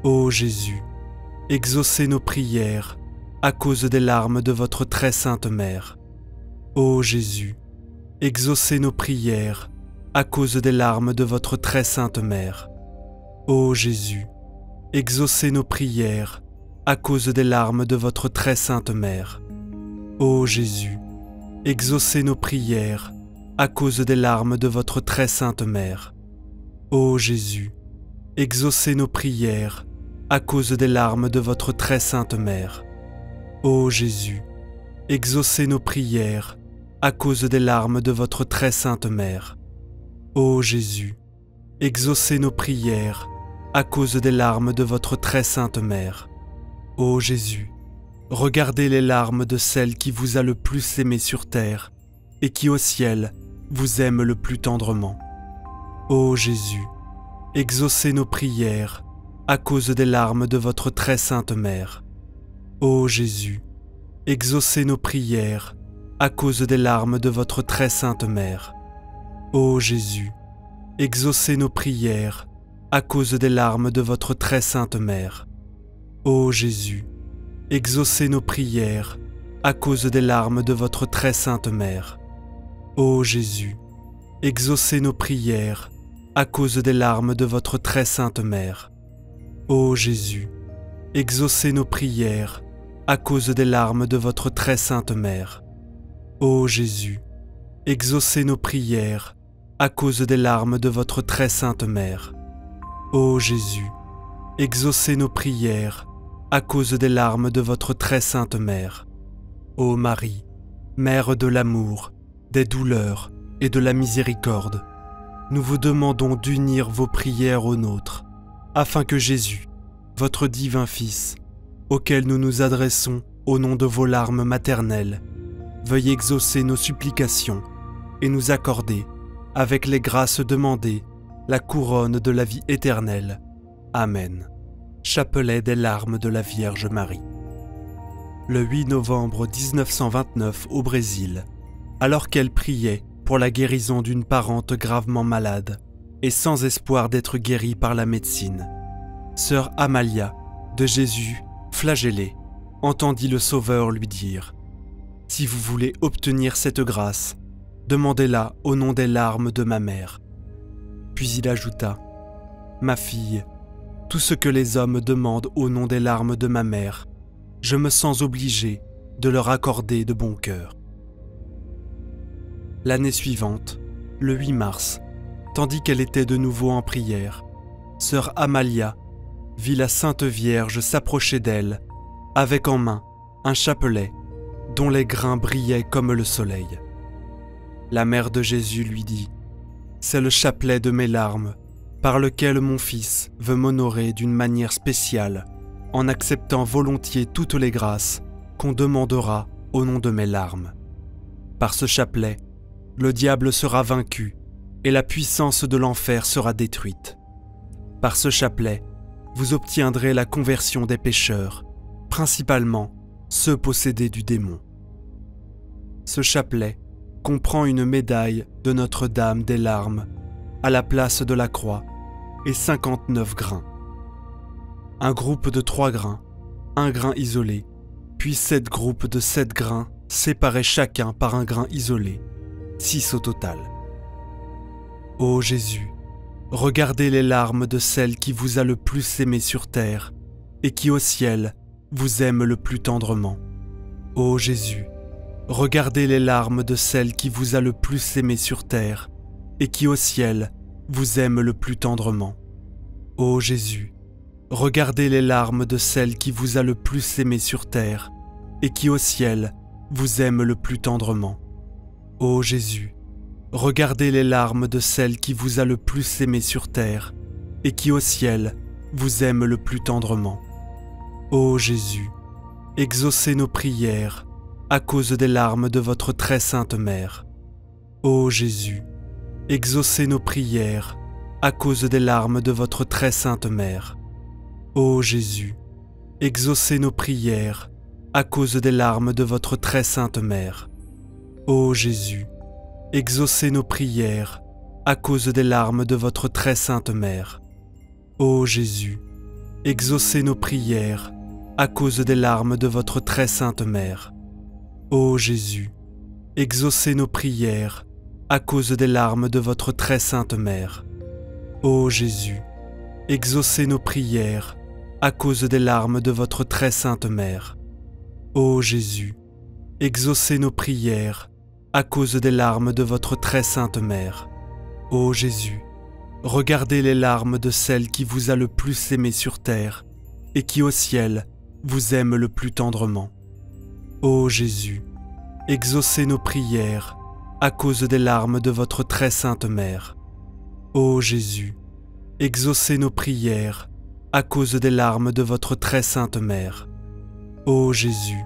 Ô Jésus, exaucez nos prières à cause des larmes de votre très sainte mère. Ô Jésus, exaucez nos prières à cause des larmes de votre très sainte mère. Ô Jésus, exaucez nos prières à cause des larmes de votre très sainte mère. Ô Jésus, exaucez nos prières à cause des larmes de votre très sainte mère. Ô Jésus, exaucez nos prières à cause des larmes de votre très sainte mère. Ô Jésus, exaucez nos prières à cause des larmes de votre très sainte mère. Ô Jésus, exaucez nos prières à cause des larmes de votre très sainte mère. Ô Jésus, regardez les larmes de celle qui vous a le plus aimé sur terre et qui au ciel vous aime le plus tendrement. Ô Jésus, exaucez nos prières à cause des larmes de votre très sainte mère. Ô Jésus, exaucez nos prières à cause des larmes de votre très sainte mère. Ô Jésus, exaucez nos prières à cause des larmes de votre très sainte mère. Ô Jésus, exaucez nos prières à cause des larmes de votre très sainte mère. Ô Jésus, exaucez nos prières à cause des larmes de votre très sainte mère. Ô Jésus, exaucez nos prières à cause des larmes de votre très sainte mère. Ô Jésus, exaucez nos prières à cause des larmes de votre très sainte mère. Ô Jésus, exaucez nos prières à cause des larmes de votre très sainte mère. Ô Marie, Mère de l'amour, des douleurs et de la miséricorde, nous vous demandons d'unir vos prières aux nôtres, afin que Jésus, votre divin Fils, auquel nous nous adressons au nom de vos larmes maternelles, veuille exaucer nos supplications et nous accorder, avec les grâces demandées, la couronne de la vie éternelle. Amen. Chapelet des larmes de la Vierge Marie. Le 8 novembre 1929 au Brésil, alors qu'elle priait pour la guérison d'une parente gravement malade et sans espoir d'être guérie par la médecine, sœur Amalia, de Jésus, flagellé, entendit le Sauveur lui dire « Si vous voulez obtenir cette grâce, demandez-la au nom des larmes de ma mère. » Puis il ajouta, « Ma fille, tout ce que les hommes demandent au nom des larmes de ma mère, je me sens obligé de leur accorder de bon cœur. » L'année suivante, le 8 mars, tandis qu'elle était de nouveau en prière, sœur Amalia vit la Sainte Vierge s'approcher d'elle, avec en main un chapelet dont les grains brillaient comme le soleil. La mère de Jésus lui dit, « C'est le chapelet de mes larmes, par lequel mon fils veut m'honorer d'une manière spéciale, en acceptant volontiers toutes les grâces qu'on demandera au nom de mes larmes. Par ce chapelet, le diable sera vaincu et la puissance de l'enfer sera détruite. Par ce chapelet, vous obtiendrez la conversion des pécheurs, principalement ceux possédés du démon. » Ce chapelet comprend une médaille de Notre-Dame des larmes à la place de la croix et 59 grains. Un groupe de 3 grains, un grain isolé, puis 7 groupes de 7 grains séparés chacun par un grain isolé, 6 au total. Ô Jésus, regardez les larmes de celle qui vous a le plus aimé sur terre et qui au ciel vous aime le plus tendrement. Ô Jésus, regardez les larmes de celle qui vous a le plus aimé sur terre et qui au ciel vous aime le plus tendrement. Ô Jésus, regardez les larmes de celle qui vous a le plus aimé sur terre et qui au ciel vous aime le plus tendrement. Ô Jésus, regardez les larmes de celle qui vous a le plus aimé sur terre et qui au ciel vous aime le plus tendrement. Ô Jésus, exaucez nos prières à cause des larmes de votre très sainte mère. Ô Jésus, exaucez nos prières à cause des larmes de votre très sainte mère. Ô Jésus, exaucez nos prières à cause des larmes de votre très sainte mère. Ô Jésus, exaucez nos prières à cause des larmes de votre très sainte mère. Ô Jésus, exaucez nos prières à cause des larmes de votre très sainte mère. Ô Jésus, exaucez nos prières à cause des larmes de votre très sainte mère. Ô Jésus, exaucez nos prières à cause des larmes de votre très sainte mère. Ô Jésus, exaucez nos prières à cause des larmes de votre très sainte mère. Ô Jésus, regardez les larmes de celle qui vous a le plus aimé sur terre et qui au ciel vous aime le plus tendrement. Ô Jésus, exaucez nos prières à cause des larmes de votre très sainte mère. Ô Jésus, exaucez nos prières à cause des larmes de votre très sainte mère. Ô Jésus,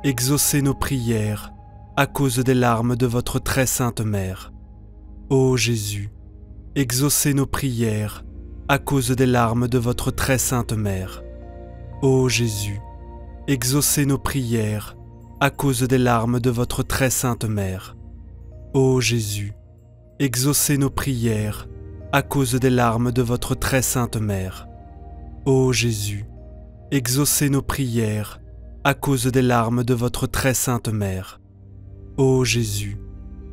exaucez nos prières à cause des larmes de votre très sainte mère. Ô Jésus, exaucez nos prières à cause des larmes de votre très sainte mère. Ô Jésus, exaucez nos prières à cause des larmes de votre très sainte mère. Ô Jésus, exaucez nos prières à cause des larmes de votre très sainte mère. Ô Jésus, exaucez nos prières à cause des larmes de votre très sainte mère. Ô Jésus,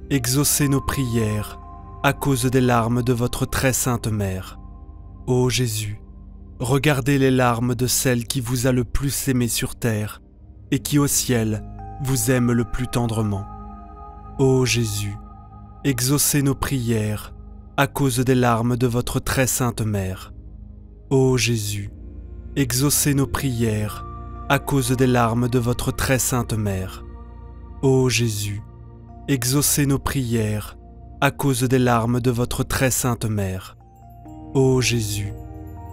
exaucez nos prières à cause des larmes de votre très sainte mère. Ô Jésus, regardez les larmes de celle qui vous a le plus aimé sur terre et qui au ciel vous aime le plus tendrement. Ô Jésus, exaucez nos prières à cause des larmes de votre très sainte mère. Ô Jésus, exaucez nos prières à cause des larmes de votre très sainte mère. Ô Jésus, exaucez nos prières à cause des larmes de votre très sainte mère. Ô Jésus,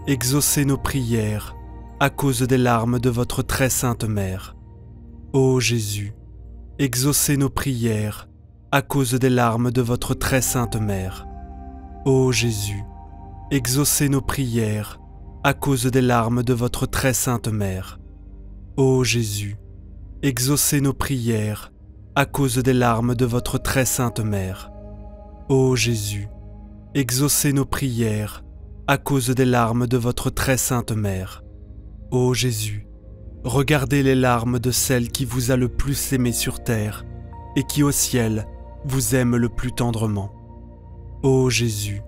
exaucez nos prières à cause des larmes de votre très sainte mère. Ô Jésus, exaucez nos prières à cause des larmes de votre très sainte mère. Ô Jésus, exaucez nos prières à cause des larmes de votre très sainte mère. Ô Jésus, exaucez nos prières à cause des larmes de votre très sainte mère. Ô Jésus, exaucez nos prières à cause des larmes de votre très sainte mère. Ô Jésus, regardez les larmes de celle qui vous a le plus aimé sur terre et qui au ciel vous aime le plus tendrement. Ô Jésus,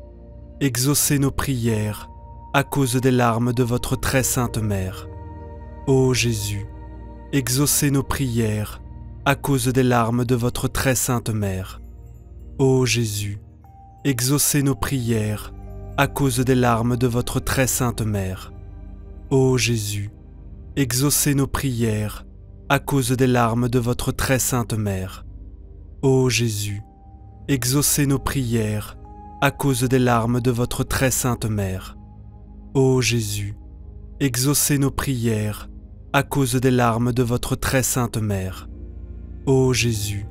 exaucez nos prières à cause des larmes de votre très sainte mère. Ô Jésus, exaucez nos prières à cause des larmes de votre très sainte mère. Ô Jésus, exaucez nos prières à cause des larmes de votre très sainte mère. Ô Jésus, exaucez nos prières à cause des larmes de votre très sainte mère. Ô Jésus, exaucez nos prières à cause des larmes de votre très sainte mère. Ô Jésus, exaucez nos prières à cause des larmes de votre très sainte mère. Ô Jésus,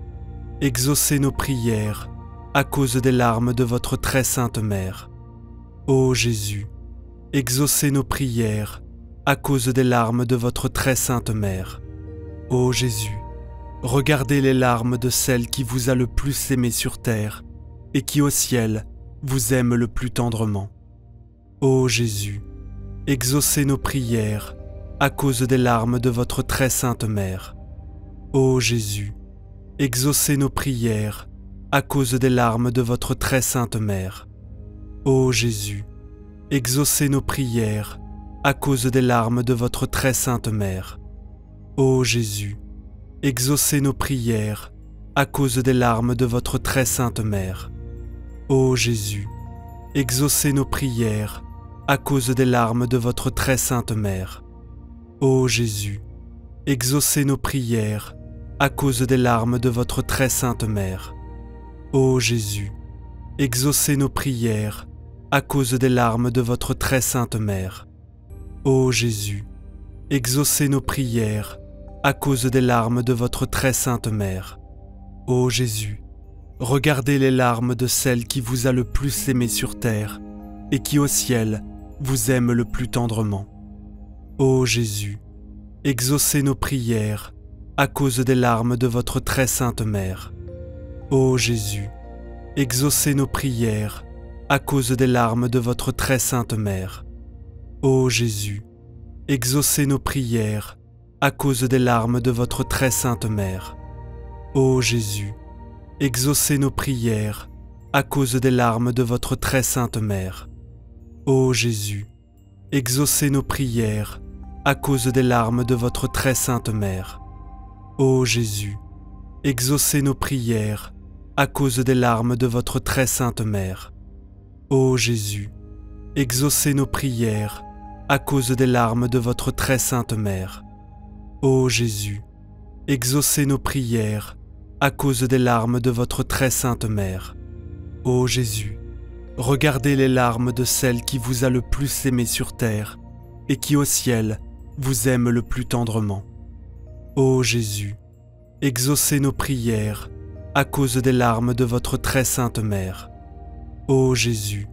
exaucez nos prières à cause des larmes de votre très sainte mère. Ô Jésus, exaucez nos prières à cause des larmes de votre très sainte mère. Ô Jésus, regardez les larmes de celle qui vous a le plus aimé sur terre et qui au ciel vous aime le plus tendrement. Ô Jésus, exaucez nos prières à cause des larmes de votre très sainte mère. Ô Jésus, exaucez nos prières à cause des larmes de votre très sainte mère. Ô Jésus, exaucez nos prières à cause des larmes de votre très sainte mère. Ô Jésus, exaucez nos prières à cause des larmes de votre très sainte mère. Ô Jésus, exaucez nos prières à cause des larmes de votre très sainte mère. Ô Jésus, exaucez nos prières à cause des larmes de votre très sainte mère. Ô Jésus, exaucez nos prières à cause des larmes de votre très sainte mère. Ô Jésus, exaucez nos prières à cause des larmes de votre très sainte mère. Ô Jésus, regardez les larmes de celle qui vous a le plus aimé sur terre et qui au ciel vous aime le plus tendrement. Ô Jésus, exaucez nos prières à cause des larmes de votre très sainte mère. Ô Jésus, exaucez nos prières à cause des larmes de votre très sainte mère. Ô Jésus, exaucez nos prières à cause des larmes de votre très sainte mère. Ô Jésus, exaucez nos prières à cause des larmes de votre très sainte mère. Ô Jésus, exaucez nos prières à cause des larmes de votre très sainte mère. Ô Jésus, exaucez nos prières à cause des larmes de votre très sainte mère. Ô Jésus, exaucez nos prières à cause des larmes de votre très sainte mère. Ô Jésus, exaucez nos prières à cause des larmes de votre très sainte mère. Ô Jésus, regardez les larmes de celle qui vous a le plus aimé sur terre et qui au ciel vous aime le plus tendrement. Ô Jésus, exaucez nos prières à cause des larmes de votre très sainte mère. Ô Jésus,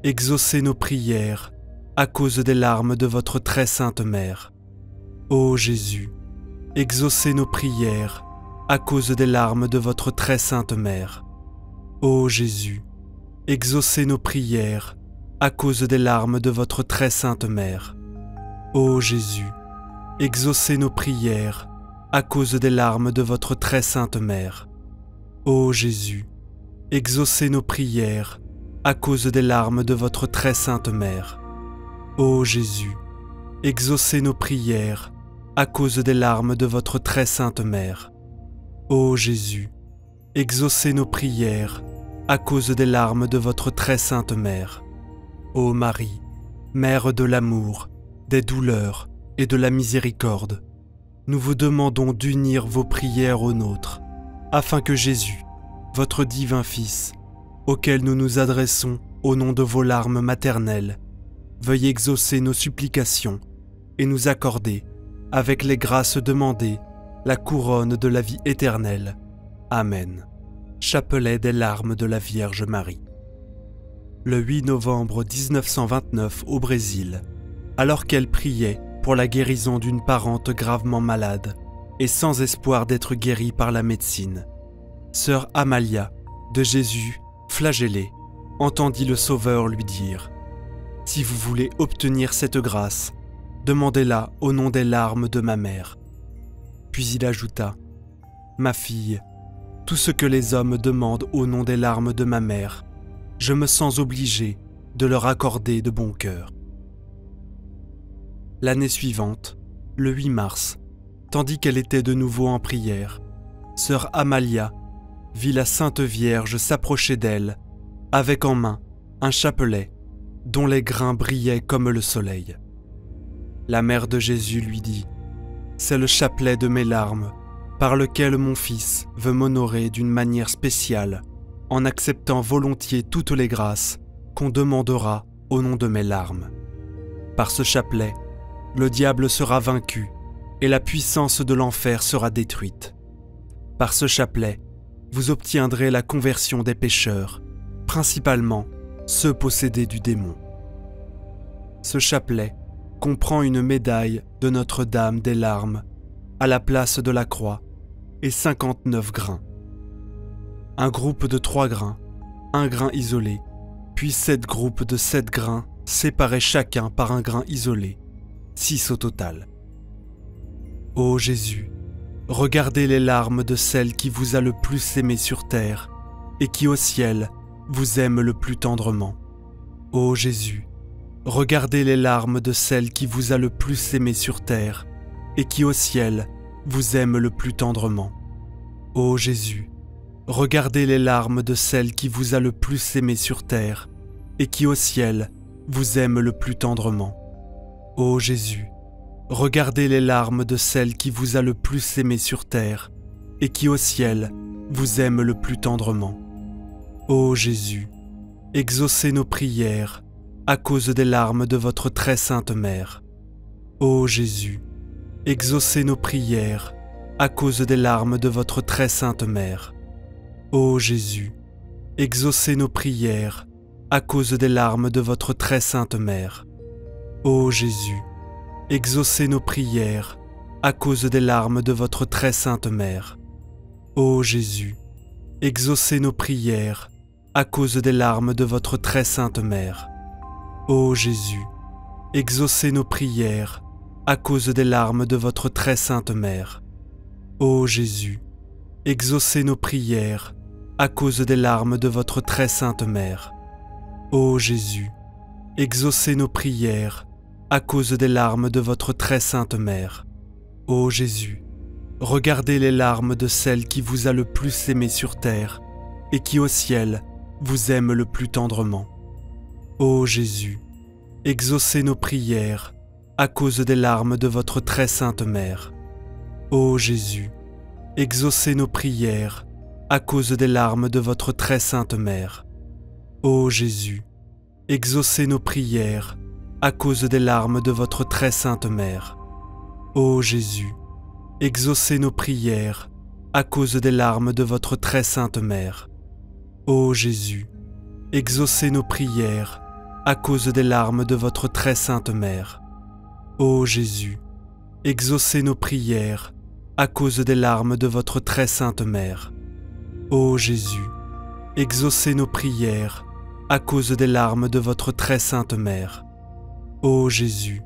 exaucez nos prières à cause des larmes de votre très sainte mère. Ô Jésus, exaucez nos prières à cause des larmes de votre très sainte mère. Ô Jésus, exaucez nos prières à cause des larmes de votre très sainte mère. Ô Jésus, exaucez nos prières à cause des larmes de votre très sainte mère. Ô Jésus, exaucez nos prières à cause des larmes de votre très sainte mère. Ô Jésus, exaucez nos prières à cause des larmes de votre très sainte mère. Ô Jésus, exaucez nos prières à cause des larmes de votre très sainte mère. Ô Marie, Mère de l'amour, des douleurs et de la miséricorde, nous vous demandons d'unir vos prières aux nôtres, afin que Jésus, votre divin Fils, auquel nous nous adressons au nom de vos larmes maternelles, veuille exaucer nos supplications et nous accorder, avec les grâces demandées, la couronne de la vie éternelle. Amen. Chapelet des larmes de la Vierge Marie. Le 8 novembre 1929 au Brésil, alors qu'elle priait pour la guérison d'une parente gravement malade et sans espoir d'être guérie par la médecine, sœur Amalia, de Jésus, flagellé, entendit le Sauveur lui dire « Si vous voulez obtenir cette grâce, demandez-la au nom des larmes de ma mère. » Puis il ajouta « Ma fille, tout ce que les hommes demandent au nom des larmes de ma mère, je me sens obligé de leur accorder de bon cœur. L'année suivante, le 8 mars, tandis qu'elle était de nouveau en prière, sœur Amalia vit la Sainte Vierge s'approcher d'elle, avec en main un chapelet dont les grains brillaient comme le soleil. La mère de Jésus lui dit : « C'est le chapelet de mes larmes, par lequel mon fils veut m'honorer d'une manière spéciale, en acceptant volontiers toutes les grâces qu'on demandera au nom de mes larmes. Par ce chapelet, le diable sera vaincu et la puissance de l'enfer sera détruite. Par ce chapelet, vous obtiendrez la conversion des pécheurs, principalement ceux possédés du démon. » Ce chapelet comprend une médaille de Notre-Dame des larmes à la place de la croix et 59 grains. Un groupe de 3 grains, un grain isolé, puis 7 groupes de 7 grains séparés chacun par un grain isolé, 6 au total. Ô Jésus, regardez les larmes de celle qui vous a le plus aimé sur terre et qui au ciel vous aime le plus tendrement. Ô Jésus, regardez les larmes de celle qui vous a le plus aimé sur terre et qui au ciel vous aime le plus tendrement. Ô Jésus, regardez les larmes de celle qui vous a le plus aimé sur terre et qui au ciel vous aime le plus tendrement. Ô Jésus, regardez les larmes de celle qui vous a le plus aimé sur terre et qui au ciel vous aime le plus tendrement. Ô Jésus, exaucez nos prières à cause des larmes de votre très sainte mère. Ô Jésus, exaucez nos prières à cause des larmes de votre très sainte mère. Ô Jésus, exaucez nos prières à cause des larmes de votre très sainte mère. Ô Jésus, exaucez nos prières à cause des larmes de votre très sainte mère. Ô Jésus, exaucez nos prières à cause des larmes de votre très sainte mère. Ô Jésus, exaucez nos prières à cause des larmes de votre très sainte mère. Ô Jésus, exaucez nos prières à cause des larmes de votre très sainte mère. Ô Jésus, exaucez nos prières à cause des larmes de votre très sainte mère. Ô Jésus, regardez les larmes de celle qui vous a le plus aimé sur terre et qui au ciel vous aime le plus tendrement. Ô Jésus, exaucez nos prières à cause des larmes de votre très sainte mère. Ô Jésus, exaucez nos prières à cause des larmes de votre très sainte mère. Ô Jésus, exaucez nos prières à cause des larmes de votre très sainte mère. Ô Jésus, exaucez nos prières à cause des larmes de votre très sainte mère. Ô Jésus, exaucez nos prières à cause des larmes de votre très sainte mère. Ô Jésus, exaucez nos prières à cause des larmes de votre très sainte mère. Ô Jésus, exaucez nos prières à cause des larmes de votre très sainte mère. Ô Jésus,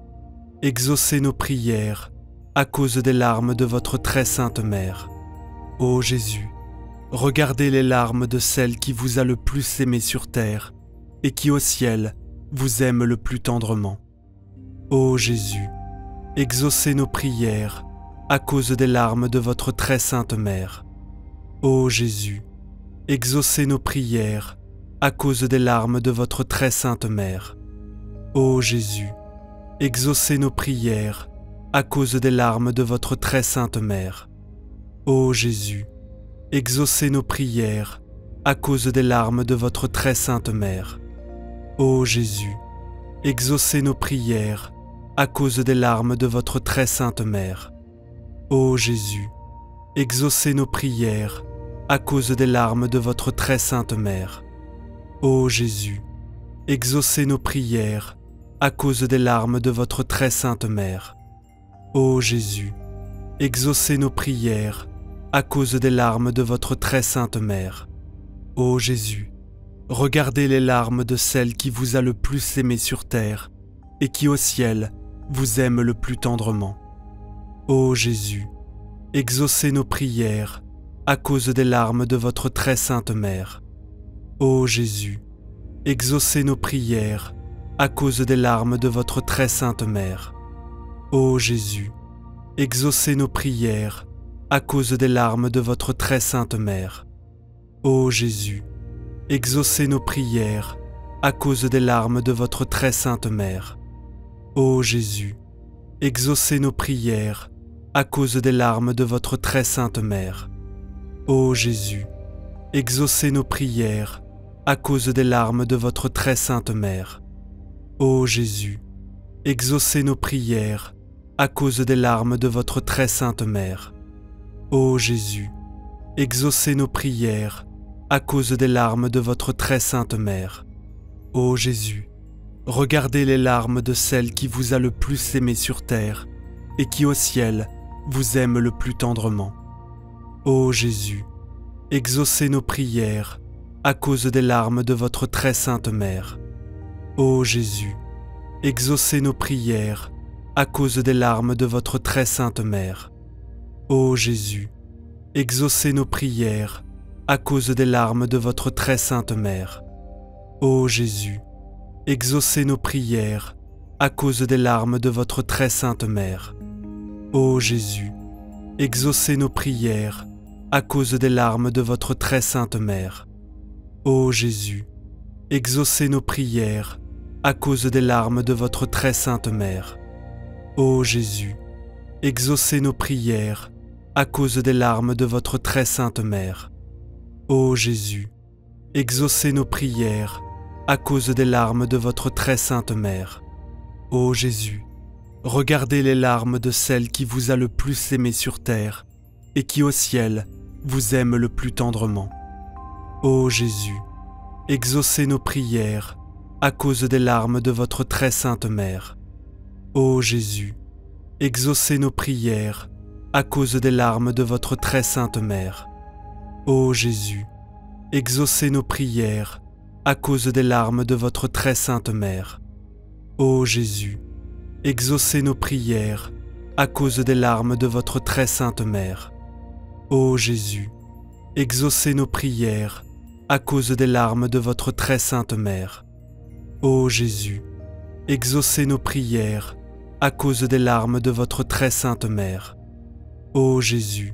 exaucez nos prières à cause des larmes de votre très sainte mère. Ô Jésus, regardez les larmes de celle qui vous a le plus aimé sur terre et qui au ciel vous aime le plus tendrement. Ô Jésus, exaucez nos prières à cause des larmes de votre très sainte mère. Ô Jésus, exaucez nos prières à cause des larmes de votre très sainte mère. Ô Jésus, exaucez nos prières à cause des larmes de votre très sainte mère. Ô Jésus, exaucez nos prières à cause des larmes de votre très sainte mère. Ô Jésus, exaucez nos prières à cause des larmes de votre très sainte mère. Ô Jésus, exaucez nos prières à cause des larmes de votre très sainte mère. Ô Jésus, exaucez nos prières à cause des larmes de votre très sainte mère. Ô Jésus, exaucez nos prières à cause des larmes de votre très sainte mère. Ô Jésus, regardez les larmes de celle qui vous a le plus aimé sur terre et qui au ciel vous aime le plus tendrement. Ô Jésus, exaucez nos prières à cause des larmes de votre très sainte mère. Ô Jésus, exaucez nos prières à cause des larmes de votre très sainte mère. Ô Jésus, exaucez nos prières à cause des larmes de votre très sainte mère. Ô Jésus, exaucez nos prières à cause des larmes de votre très sainte mère. Ô Jésus, exaucez nos prières à cause des larmes de votre très sainte mère. Ô Jésus, exaucez nos prières à cause des larmes de votre très sainte mère. Ô Jésus, exaucez nos prières à cause des larmes de votre très sainte mère. Ô Jésus, exaucez nos prières à cause des larmes de votre très sainte mère. Ô Jésus, regardez les larmes de celle qui vous a le plus aimé sur terre et qui au ciel vous aime le plus tendrement. Ô Jésus, exaucez nos prières à cause des larmes de votre très sainte mère. Ô Jésus, exaucez nos prières à cause des larmes de votre très sainte mère. Ô Jésus, exaucez nos prières à cause des larmes de votre très sainte mère. Ô Jésus, exaucez nos prières à cause des larmes de votre très sainte mère. Ô Jésus, exaucez nos prières à cause des larmes de votre très sainte mère. Ô Jésus, exaucez nos prières à cause des larmes de votre très sainte mère. Ô Jésus, exaucez nos prières à cause des larmes de votre très sainte mère. Ô Jésus, exaucez nos prières à cause des larmes de votre très sainte mère. Ô Jésus, regardez les larmes de celle qui vous a le plus aimé sur terre et qui au ciel vous aime le plus tendrement. Ô Jésus, exaucez nos prières à cause des larmes de votre très sainte mère. Ô Jésus, exaucez nos prières à cause des larmes de votre très sainte mère. Ô Jésus, exaucez nos prières à cause des larmes de votre très sainte mère. Ô Jésus, exaucez nos prières à cause des larmes de votre très sainte mère. Ô Jésus, exaucez nos prières à cause des larmes de votre très sainte mère. Ô Jésus, exaucez nos prières à cause des larmes de votre très sainte mère. Ô Jésus,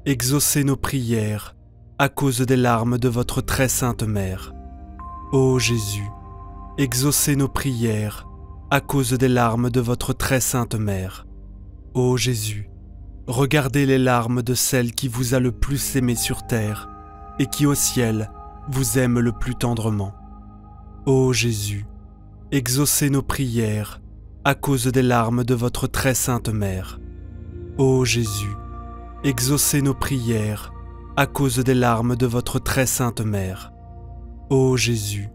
exaucez nos prières à cause des larmes de votre très sainte mère. Ô Jésus, exaucez nos prières à cause des larmes de votre très sainte mère. Ô Jésus, regardez les larmes de celle qui vous a le plus aimé sur terre et qui au ciel vous aime le plus tendrement. Ô Jésus, exaucez nos prières à cause des larmes de votre très sainte mère. Ô Jésus, exaucez nos prières à cause des larmes de votre très sainte mère. Ô Jésus,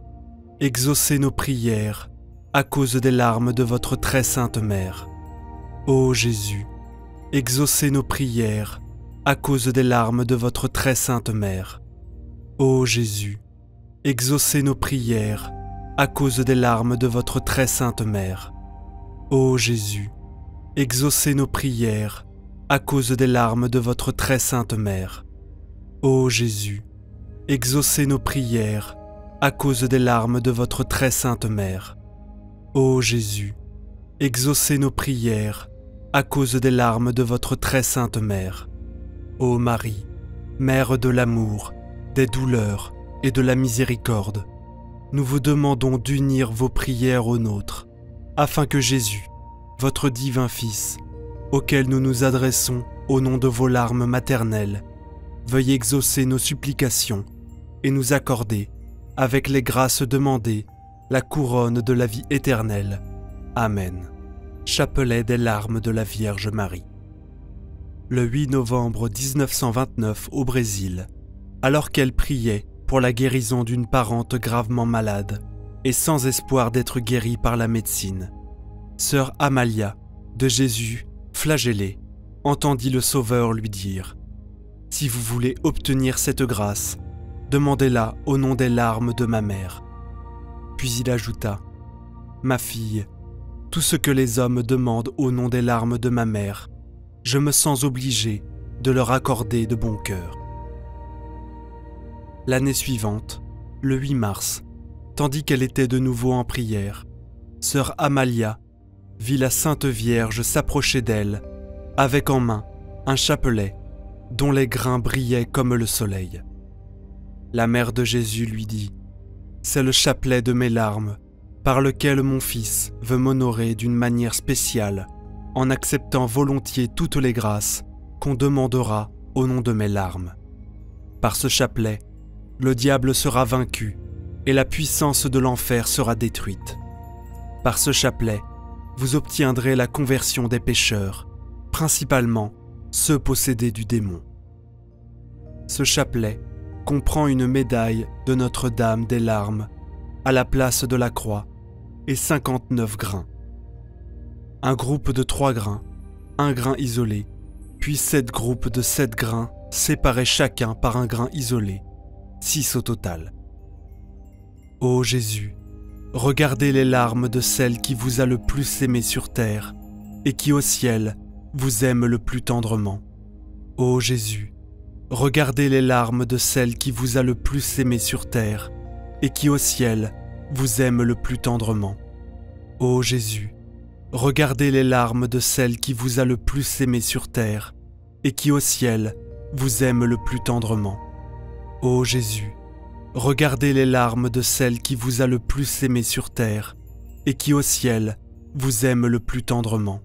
exaucez nos prières à cause des larmes de votre très sainte mère. Ô Jésus, exaucez nos prières à cause des larmes de votre très sainte mère. Ô Jésus, exaucez nos prières à cause des larmes de votre très sainte mère. Ô Jésus, exaucez nos prières à cause des larmes de votre très sainte mère. Ô Jésus, exaucez nos prières à cause des larmes de votre très sainte mère. Ô Jésus, exaucez nos prières à cause des larmes de votre très sainte mère. Ô Marie, Mère de l'amour, des douleurs et de la miséricorde, nous vous demandons d'unir vos prières aux nôtres, afin que Jésus, votre divin Fils, auquel nous nous adressons au nom de vos larmes maternelles, veuille exaucer nos supplications et nous accorder, avec les grâces demandées, la couronne de la vie éternelle. Amen. Chapelet des larmes de la Vierge Marie. Le 8 novembre 1929 au Brésil, alors qu'elle priait pour la guérison d'une parente gravement malade et sans espoir d'être guérie par la médecine, sœur Amalia, de Jésus, flagellée, entendit le Sauveur lui dire « Si vous voulez obtenir cette grâce, demandez-la au nom des larmes de ma mère. » Puis il ajouta « Ma fille, tout ce que les hommes demandent au nom des larmes de ma mère, je me sens obligé de leur accorder de bon cœur. » L'année suivante, le 8 mars, tandis qu'elle était de nouveau en prière, sœur Amalia vit la Sainte Vierge s'approcher d'elle, avec en main un chapelet dont les grains brillaient comme le soleil. La mère de Jésus lui dit : « C'est le chapelet de mes larmes, par lequel mon fils veut m'honorer d'une manière spéciale, en acceptant volontiers toutes les grâces qu'on demandera au nom de mes larmes. Par ce chapelet, le diable sera vaincu et la puissance de l'enfer sera détruite. Par ce chapelet, vous obtiendrez la conversion des pécheurs, principalement ceux possédés du démon. » Ce chapelet comprend une médaille de Notre-Dame des larmes à la place de la croix et 59 grains. Un groupe de 3 grains, un grain isolé, puis 7 groupes de 7 grains séparés chacun par un grain isolé, 6 au total. Ô Jésus, regardez les larmes de celle qui vous a le plus aimé sur terre et qui au ciel vous aime le plus tendrement. Ô Jésus, regardez les larmes de celle qui vous a le plus aimé sur terre et qui au ciel vous aime le plus tendrement. Ô Jésus, regardez les larmes de celle qui vous a le plus aimé sur terre et qui au ciel vous aime le plus tendrement. Ô Jésus, regardez les larmes de celle qui vous a le plus aimé sur terre et qui au ciel vous aime le plus tendrement.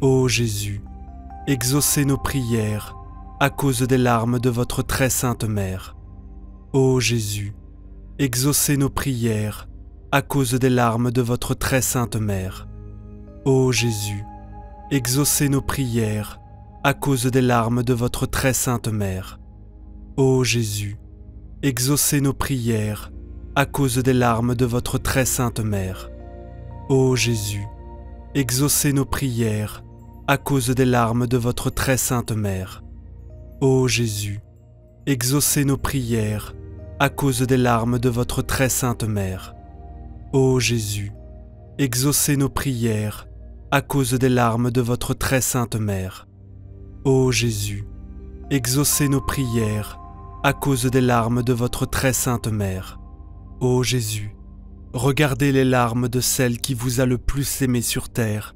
Ô Jésus, exaucez nos prières à cause des larmes de votre très sainte mère. Ô Jésus, exaucez nos prières à cause des larmes de votre très sainte mère. Ô Jésus, exaucez nos prières à cause des larmes de votre très sainte mère. Ô Jésus, exaucez nos prières à cause des larmes de votre très sainte mère. Ô Jésus, exaucez nos prières à cause des larmes de votre très sainte mère. Ô Jésus, exaucez nos prières à cause des larmes de votre très sainte mère. Ô Jésus, exaucez nos prières à cause des larmes de votre très sainte mère. Ô Jésus, exaucez nos prières à cause des larmes de votre très sainte mère. Ô Jésus, regardez les larmes de celle qui vous a le plus aimé sur terre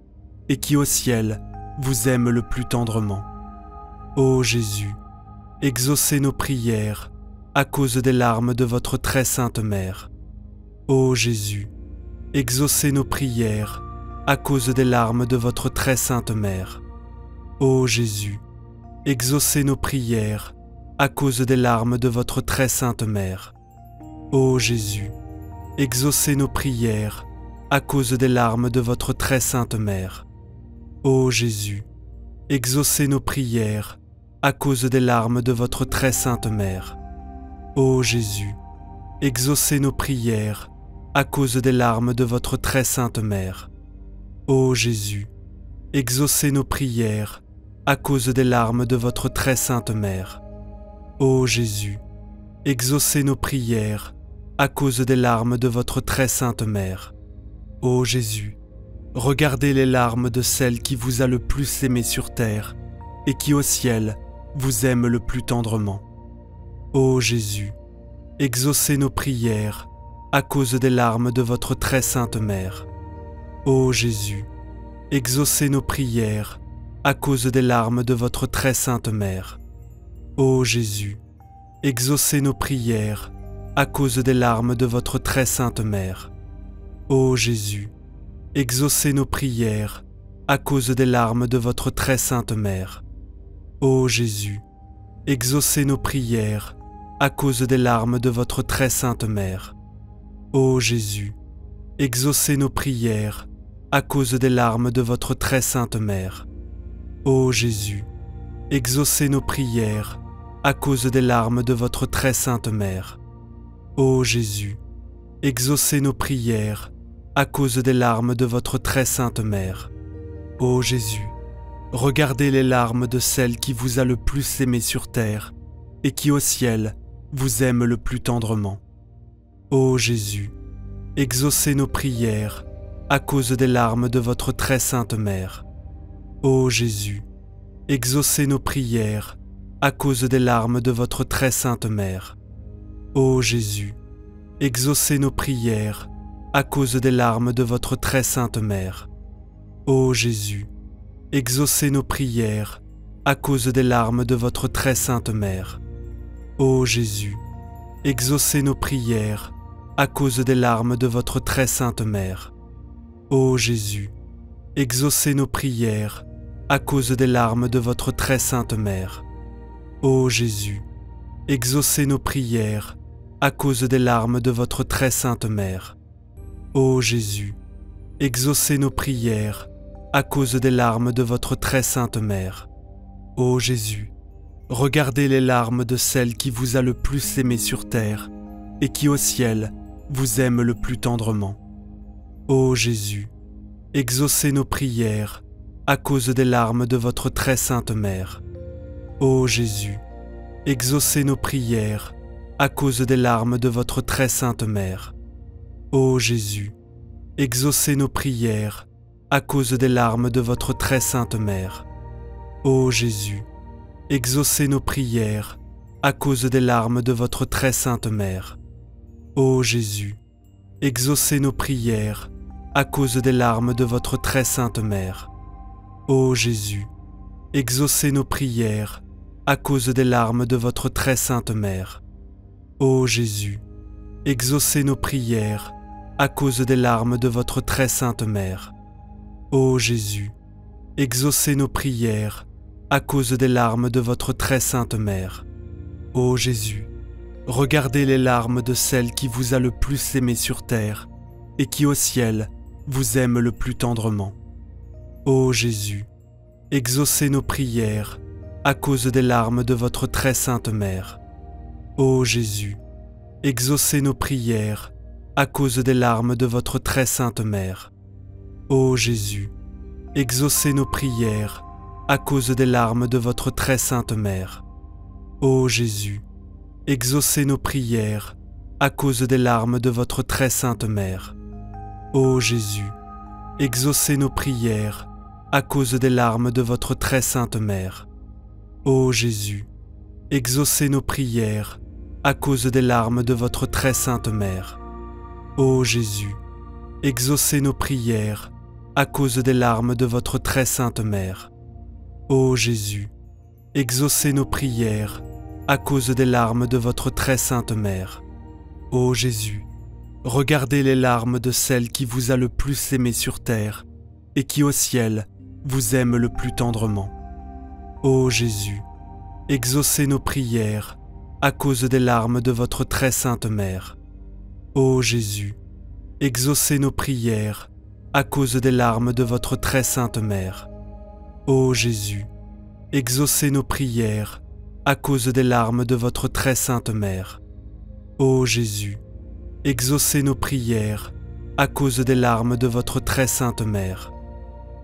et qui au ciel vous aime le plus tendrement. Ô Jésus, exaucez nos prières à cause des larmes de votre très sainte mère. Ô Jésus, exaucez nos prières à cause des larmes de votre très sainte mère. Ô Jésus, exaucez nos prières à cause des larmes de votre très sainte mère. Ô Jésus, exaucez nos prières à cause des larmes de votre très sainte mère. Ô Jésus, exaucez nos prières à cause des larmes de votre très sainte mère. Ô Jésus, exaucez nos prières à cause des larmes de votre très sainte mère. Ô Jésus, exaucez nos prières à cause des larmes de votre très sainte mère. Ô Jésus, exaucez nos prières à cause des larmes de votre très sainte mère. Ô Jésus, regardez les larmes de celle qui vous a le plus aimé sur terre et qui au ciel vous aime le plus tendrement. Ô Jésus, exaucez nos prières à cause des larmes de votre très sainte mère. Ô Jésus, exaucez nos prières à cause des larmes de votre très sainte mère. Ô Jésus, exaucez nos prières à cause des larmes de votre très sainte mère. Ô Jésus, exaucez nos prières à cause des larmes de votre très sainte mère. Ô Jésus, exaucez nos prières à cause des larmes de votre très sainte mère. Ô Jésus, exaucez nos prières à cause des larmes de votre très sainte mère. Ô Jésus, exaucez nos prières à cause des larmes de votre très sainte mère. Ô Jésus, exaucez nos prières à cause des larmes de votre très sainte mère. Ô Jésus, regardez les larmes de celle qui vous a le plus aimé sur terre et qui au ciel vous aime le plus tendrement. Ô Jésus, exaucez nos prières à cause des larmes de votre très sainte mère. Ô Jésus, exaucez nos prières à cause des larmes de votre très sainte mère. Ô Jésus, exaucez nos prières à cause des larmes de votre très sainte mère. Ô Jésus, exaucez nos prières à cause des larmes de votre très sainte mère. Ô Jésus, exaucez nos prières à cause des larmes de votre très sainte mère. Ô Jésus, exaucez nos prières à cause des larmes de votre très sainte mère. Ô Jésus, exaucez nos prières à cause des larmes de votre très sainte mère. Ô Jésus, exaucez nos prières à cause des larmes de votre très sainte mère. Ô Jésus, regardez les larmes de celle qui vous a le plus aimé sur terre et qui au ciel vous aime le plus tendrement. Ô Jésus, exaucez nos prières à cause des larmes de votre très sainte mère. Ô Jésus, exaucez nos prières à cause des larmes de votre très sainte mère. Ô Jésus, exaucez nos prières à cause des larmes de votre très sainte mère. Ô Jésus, exaucez nos prières à cause des larmes de votre très sainte mère. Ô Jésus, exaucez nos prières à cause des larmes de votre très sainte mère. Ô Jésus, exaucez nos prières à cause des larmes de votre très sainte mère. Ô Jésus, exaucez nos prières à cause des larmes de votre très sainte mère. Ô Jésus, exaucez nos prières à cause des larmes de votre très sainte mère. Ô Jésus, regardez les larmes de celle qui vous a le plus aimé sur terre et qui au ciel vous aime le plus tendrement. Ô Jésus, exaucez nos prières à cause des larmes de votre très sainte mère. Ô Jésus, exaucez nos prières à cause des larmes de votre très sainte mère. Ô Jésus, exaucez nos prières à cause des larmes de votre très sainte mère. Ô Jésus, exaucez nos prières à cause des larmes de votre très sainte mère. Ô Jésus, exaucez nos prières à cause des larmes de votre très sainte mère. Ô Jésus, exaucez nos prières à cause des larmes de votre très sainte mère. Ô Jésus, exaucez nos prières à cause des larmes de votre très sainte mère. Ô Jésus, exaucez nos prières à cause des larmes de votre très sainte mère. Ô Jésus, regardez les larmes de celle qui vous a le plus aimé sur terre et qui au ciel vous aime le plus tendrement. Ô Jésus, exaucez nos prières à cause des larmes de votre très sainte mère. Ô Jésus, exaucez nos prières à cause des larmes de votre très sainte mère. Ô Jésus, exaucez nos prières à cause des larmes de votre très sainte mère. Ô Jésus, exaucez nos prières à cause des larmes de votre très sainte mère.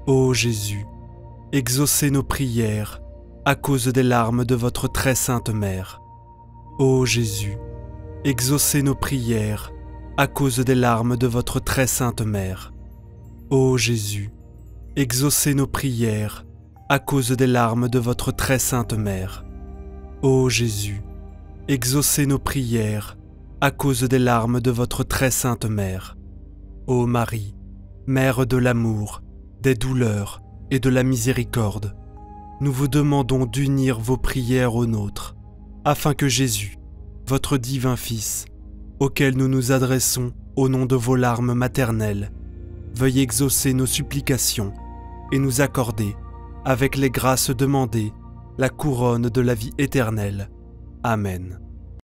Ô Jésus, exaucez nos prières à cause des larmes de votre très sainte mère. Ô Jésus, exaucez nos prières à cause des larmes de votre très sainte mère. Ô Jésus, exaucez nos prières à cause des larmes de votre très sainte mère. Ô Jésus, exaucez nos prières à cause des larmes de votre très sainte mère. Ô Marie, Mère de l'amour, des douleurs et de la miséricorde, nous vous demandons d'unir vos prières aux nôtres, afin que Jésus, votre divin Fils, auquel nous nous adressons au nom de vos larmes maternelles, veuille exaucer nos supplications et nous accorder, avec les grâces demandées, la couronne de la vie éternelle. Amen.